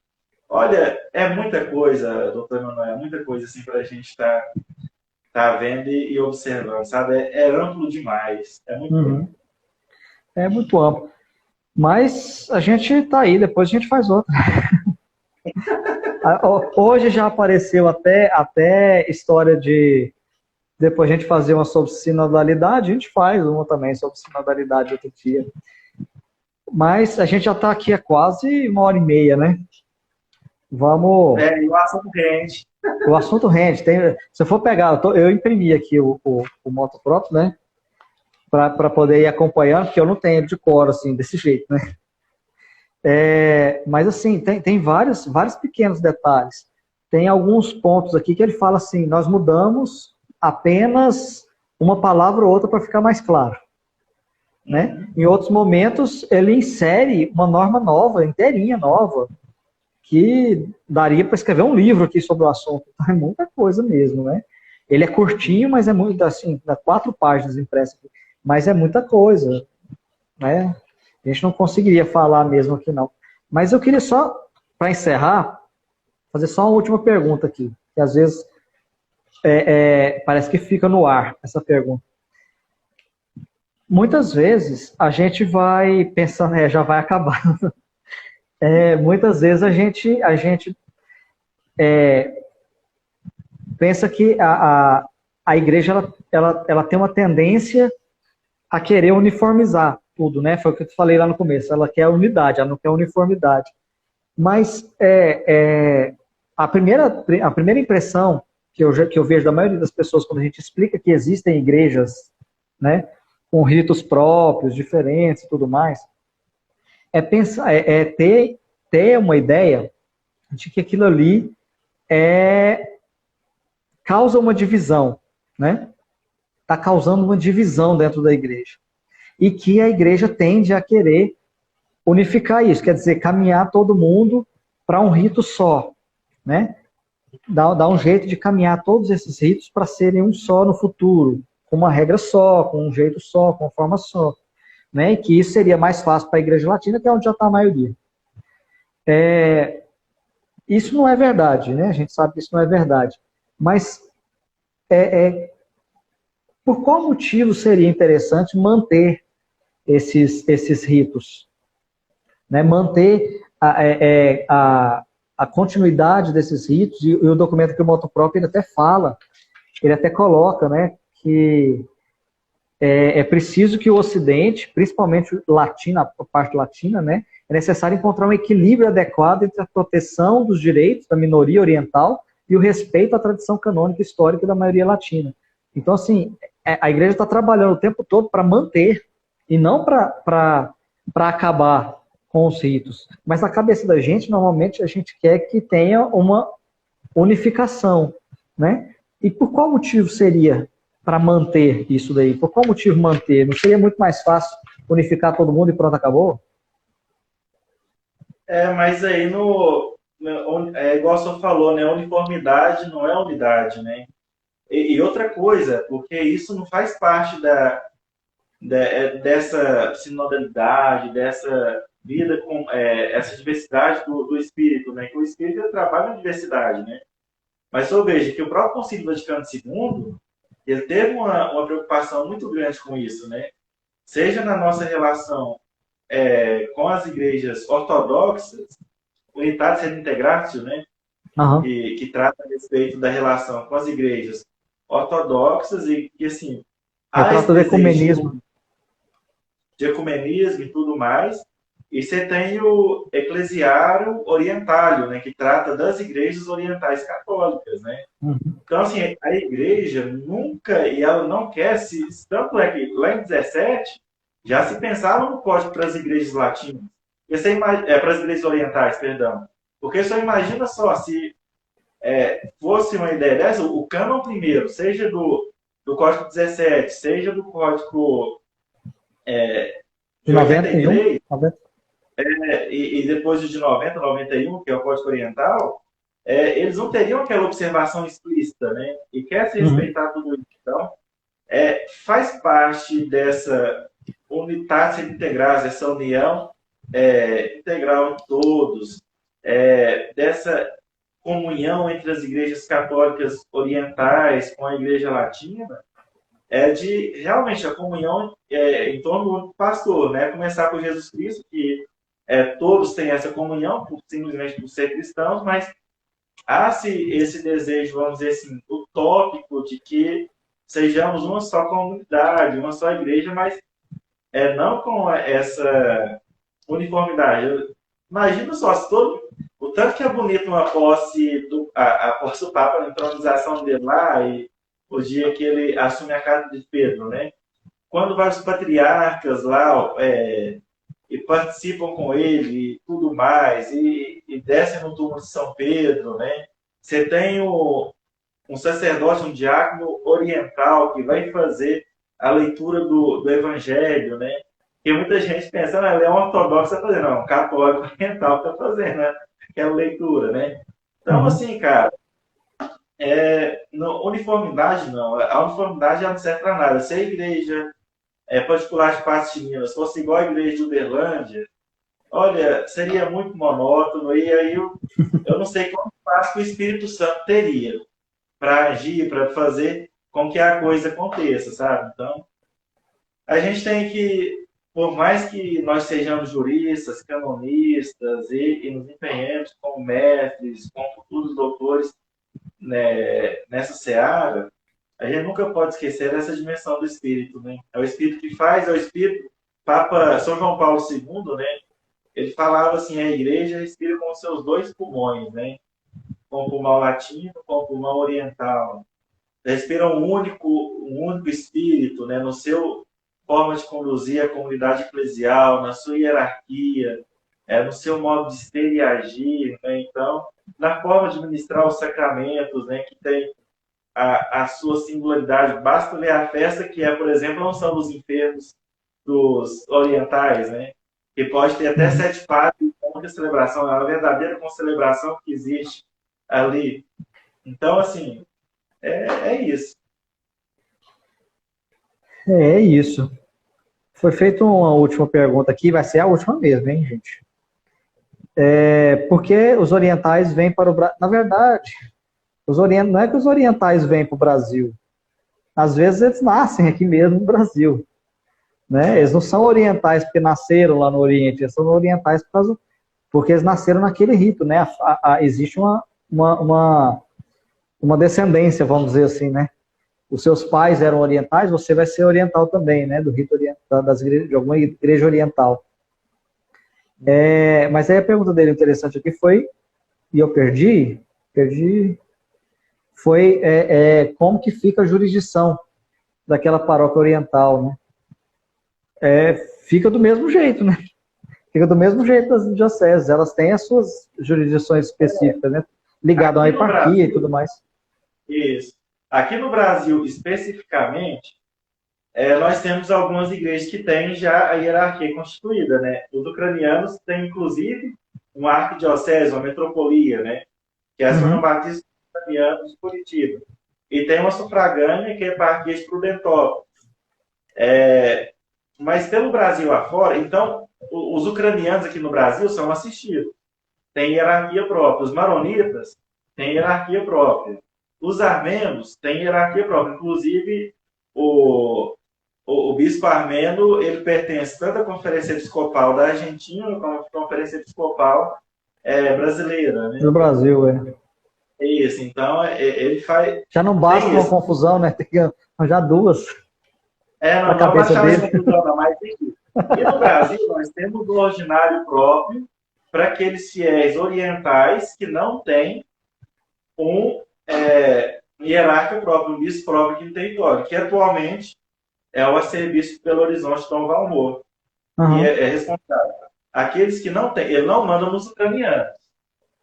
Speaker 2: olha, é muita coisa, doutor Emanuel, é muita coisa assim para a gente estar vendo e observando, sabe? É amplo demais, é muito amplo.
Speaker 1: É muito amplo. Mas a gente está aí, depois a gente faz outra. Hoje já apareceu até história de... Depois a gente fazer uma sobre sinodalidade, a gente faz uma também sobre sinodalidade outro dia. Mas a gente já está aqui há quase 1h30, né? Vamos...
Speaker 2: E o assunto rende.
Speaker 1: O assunto rende. Se eu for pegar, eu imprimi aqui o Motoproto, né? para poder ir acompanhando, porque eu não tenho de cor, assim, desse jeito, né? Mas, assim, tem vários pequenos detalhes. Tem alguns pontos aqui que ele fala assim, nós mudamos apenas uma palavra ou outra para ficar mais claro, né? Em outros momentos, ele insere uma norma nova, inteirinha nova, que daria para escrever um livro aqui sobre o assunto. É muita coisa mesmo, né? Ele é curtinho, mas é muito, assim, dá 4 páginas impressas aqui, mas é muita coisa, né? A gente não conseguiria falar mesmo aqui, não. Mas eu queria só, para encerrar, fazer só uma última pergunta aqui, que às vezes parece que fica no ar essa pergunta. Muitas vezes a gente vai pensando, já vai acabar. Muitas vezes a gente pensa que a igreja ela tem uma tendência a querer uniformizar tudo, né? Foi o que eu falei lá no começo. Ela quer unidade, ela não quer uniformidade. Mas a primeira impressão que eu vejo da maioria das pessoas quando a gente explica que existem igrejas, né, com ritos próprios, diferentes e tudo mais, ter uma ideia de que aquilo ali causa uma divisão, né? Está causando uma divisão dentro da igreja. E que a igreja tende a querer unificar isso, quer dizer, caminhar todo mundo para um rito só, né? Dar um jeito de caminhar todos esses ritos para serem um só no futuro, com uma regra só, com um jeito só, com uma forma só, né? E que isso seria mais fácil para a igreja latina, que é onde já está a maioria. Isso não é verdade, né? A gente sabe que isso não é verdade. Mas por qual motivo seria interessante manter esses ritos? Né? Manter a continuidade desses ritos, e o documento que o Moto Próprio ele até fala, ele até coloca, né, que é preciso que o Ocidente, principalmente a parte latina, né, é necessário encontrar um equilíbrio adequado entre a proteção dos direitos da minoria oriental e o respeito à tradição canônica histórica da maioria latina. Então, assim, a igreja está trabalhando o tempo todo para manter, e não para acabar com os ritos. Mas na cabeça da gente, normalmente, a gente quer que tenha uma unificação, né? E por qual motivo seria para manter isso daí? Por qual motivo manter? Não seria muito mais fácil unificar todo mundo e pronto, acabou?
Speaker 2: Mas aí, igual o senhor falou, né? Uniformidade não é unidade, né? E outra coisa, porque isso não faz parte dessa sinodalidade, dessa vida com essa diversidade do espírito, né? Que o espírito trabalha em diversidade, né? Mas eu vejo que o próprio Concílio Vaticano II, ele teve uma preocupação muito grande com isso, né? Seja na nossa relação com as igrejas ortodoxas, Unitatis Redintegratio, né?
Speaker 1: Uhum.
Speaker 2: Que trata a respeito da relação com as igrejas ortodoxas e que, assim,
Speaker 1: trata do ecumenismo.
Speaker 2: De ecumenismo e tudo mais. E você tem o Eclesiário Orientário, né, que trata das igrejas orientais católicas, né?
Speaker 1: Uhum.
Speaker 2: Então, assim, a igreja nunca, e ela não quer tanto é que lá em 17 já se pensava no código para as igrejas latinas, para as igrejas orientais, perdão. Porque só imagina só, se fosse uma ideia dessa, o cânon primeiro, seja do Código 17, seja do Código de 83, 90. E depois o de 90, 91, que é o Código Oriental, eles não teriam aquela observação explícita, né? E quer se respeitar tudo isso. Então, faz parte dessa unidade integral, dessa união integral de todos, dessa comunhão entre as igrejas católicas orientais com a igreja latina, de realmente a comunhão em torno do pastor, né? Começar por Jesus Cristo, que todos têm essa comunhão, simplesmente por ser cristãos, mas há-se esse desejo, vamos dizer assim, utópico de que sejamos uma só comunidade, uma só igreja, mas não com essa uniformidade. Imagina só, se o tanto que é bonito uma posse a posse do Papa, a entronização dele lá, e o dia que ele assume a casa de Pedro, né? quando vários patriarcas lá e participam com ele e tudo mais, e descem no túmulo de São Pedro, né? Você tem um sacerdote, um diácono oriental que vai fazer a leitura do Evangelho, né? E muita gente pensa, ah, ele é um ortodoxo, está fazendo. Não, um católico oriental está fazendo, né? Aquela leitura, né? Então,
Speaker 1: Uhum.
Speaker 2: assim, cara, uniformidade não. A uniformidade ela não serve para nada. Se a igreja particular de Patos de Minas fosse igual à igreja de Uberlândia, olha, seria muito monótono, e aí eu não sei quanto espaço que o Espírito Santo teria para agir, para fazer com que a coisa aconteça, sabe? Então, a gente tem que, por mais que nós sejamos juristas, canonistas e nos empenhemos como mestres, como futuros doutores, né, nessa seara, a gente nunca pode esquecer essa dimensão do Espírito, né? É o Espírito que faz, é o Espírito. Papa São João Paulo II, né? Ele falava assim, a igreja respira com os seus dois pulmões, né? Com o pulmão latino, com o pulmão oriental. Respira um único espírito, né? No seu forma de conduzir a comunidade eclesial, na sua hierarquia, no seu modo de ser e agir, né? Então, na forma de ministrar os sacramentos, né? Que tem a sua singularidade. Basta ver a festa que é, por exemplo, a unção dos enfermos dos orientais, né? Que pode ter até 7 padres, a celebração, é uma verdadeira concelebração que existe ali. Então, assim, é isso.
Speaker 1: É isso. Foi feita uma última pergunta aqui, vai ser a última mesmo, hein, gente? Por que os orientais vêm para o Brasil? Na verdade, não é que os orientais vêm para o Brasil. Às vezes eles nascem aqui mesmo no Brasil. Né? Eles não são orientais porque nasceram lá no Oriente, eles são orientais porque eles nasceram naquele rito. Né? Existe uma descendência, vamos dizer assim, né? Os seus pais eram orientais, você vai ser oriental também, né? Do rito oriental, de alguma igreja oriental. Mas aí a pergunta dele interessante aqui foi, e eu perdi, foi como que fica a jurisdição daquela paróquia oriental, né? Fica do mesmo jeito, né? Fica do mesmo jeito das dioceses, elas têm as suas jurisdições específicas, né? Ligado a uma eparquia e tudo mais.
Speaker 2: Isso. Aqui no Brasil, especificamente, nós temos algumas igrejas que têm já a hierarquia constituída, né? Os ucranianos têm, inclusive, uma arquidiocese, uma metropolia, né? Que é a São João Batista ucraniano de Curitiba. E tem uma sufragânea, que é a eparquia de Prudentópolis. Mas pelo Brasil afora, então, os ucranianos aqui no Brasil são assistidos. Tem hierarquia própria. Os maronitas têm hierarquia própria. Os armenos têm hierarquia própria. Inclusive, o bispo armeno, ele pertence tanto à Conferência Episcopal da Argentina como à Conferência Episcopal brasileira. Né?
Speaker 1: No Brasil,
Speaker 2: Isso, então ele faz...
Speaker 1: Já não basta uma confusão, né? Tem que arranjar duas.
Speaker 2: Não basta mais confusão, não, mas tem que... E no Brasil, nós temos um ordinário próprio para aqueles fiéis orientais que não têm um hierarca próprio, um bispo próprio aqui no território, que atualmente é o arcebispo Belo Horizonte, Dom Valmor, que é responsável. Aqueles que não têm, ele não manda nos ucranianos,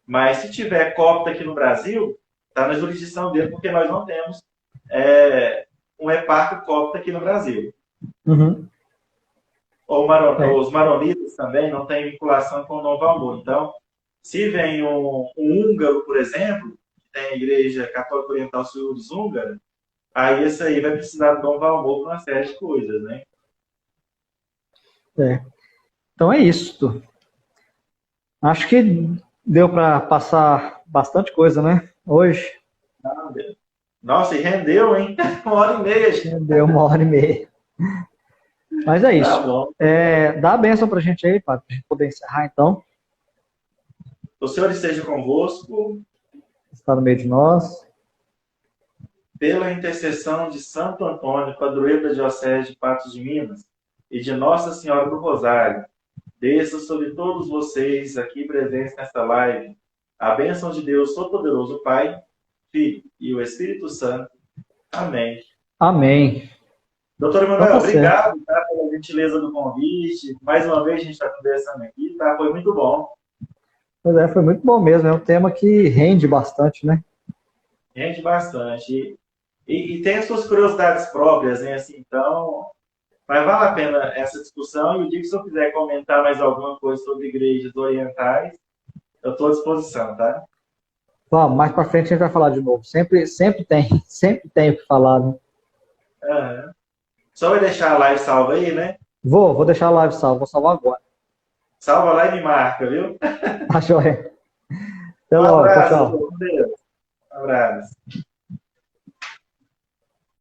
Speaker 2: mas se tiver copta aqui no Brasil, está na jurisdição dele, porque nós não temos um eparca copta aqui no Brasil. Os maronitas também não têm vinculação com o Dom Valmor. Então, se vem um húngaro, por exemplo, que tem a Igreja Católica Oriental Sul-Dos Húngara, aí esse aí vai precisar do Dom Valmor para uma série de coisas, né?
Speaker 1: Então é isso. Acho que deu para passar bastante coisa, né? Hoje.
Speaker 2: Nossa, e rendeu, hein? 1h30.
Speaker 1: Rendeu 1h30. Mas é isso. Tá, dá a bênção pra gente aí, para a gente poder encerrar, então.
Speaker 2: O Senhor esteja convosco.
Speaker 1: Está no meio de nós.
Speaker 2: Pela intercessão de Santo Antônio, padroeiro da Diocese de Patos de Minas, e de Nossa Senhora do Rosário, desça sobre todos vocês aqui presentes nesta live a bênção de Deus Todo-Poderoso, Pai, Filho e o Espírito Santo. Amém.
Speaker 1: Amém.
Speaker 2: Doutor
Speaker 1: Então
Speaker 2: Emanuel,
Speaker 1: tá certo.
Speaker 2: obrigado, tá, pela gentileza do convite. Mais uma vez a gente está conversando aqui, tá? Foi muito bom.
Speaker 1: Pois é, foi muito bom mesmo. É um tema que rende bastante, né?
Speaker 2: Rende bastante. E tem as suas curiosidades próprias, né? Assim, então, mas vale a pena essa discussão. E o dia que se eu quiser comentar mais alguma coisa sobre igrejas orientais, eu estou à disposição, tá?
Speaker 1: Vamos, mais pra frente a gente vai falar de novo. Sempre tem, sempre tem o que falar, né?
Speaker 2: Aham. Só vai deixar a live salva aí, né?
Speaker 1: Vou deixar a live salva, vou salvar agora.
Speaker 2: Salva lá e me marca, viu?
Speaker 1: Tá joia. Até
Speaker 2: Um
Speaker 1: logo, tchau,
Speaker 2: abraço,
Speaker 1: tchau.
Speaker 2: doutor. Com Deus. Um abraço.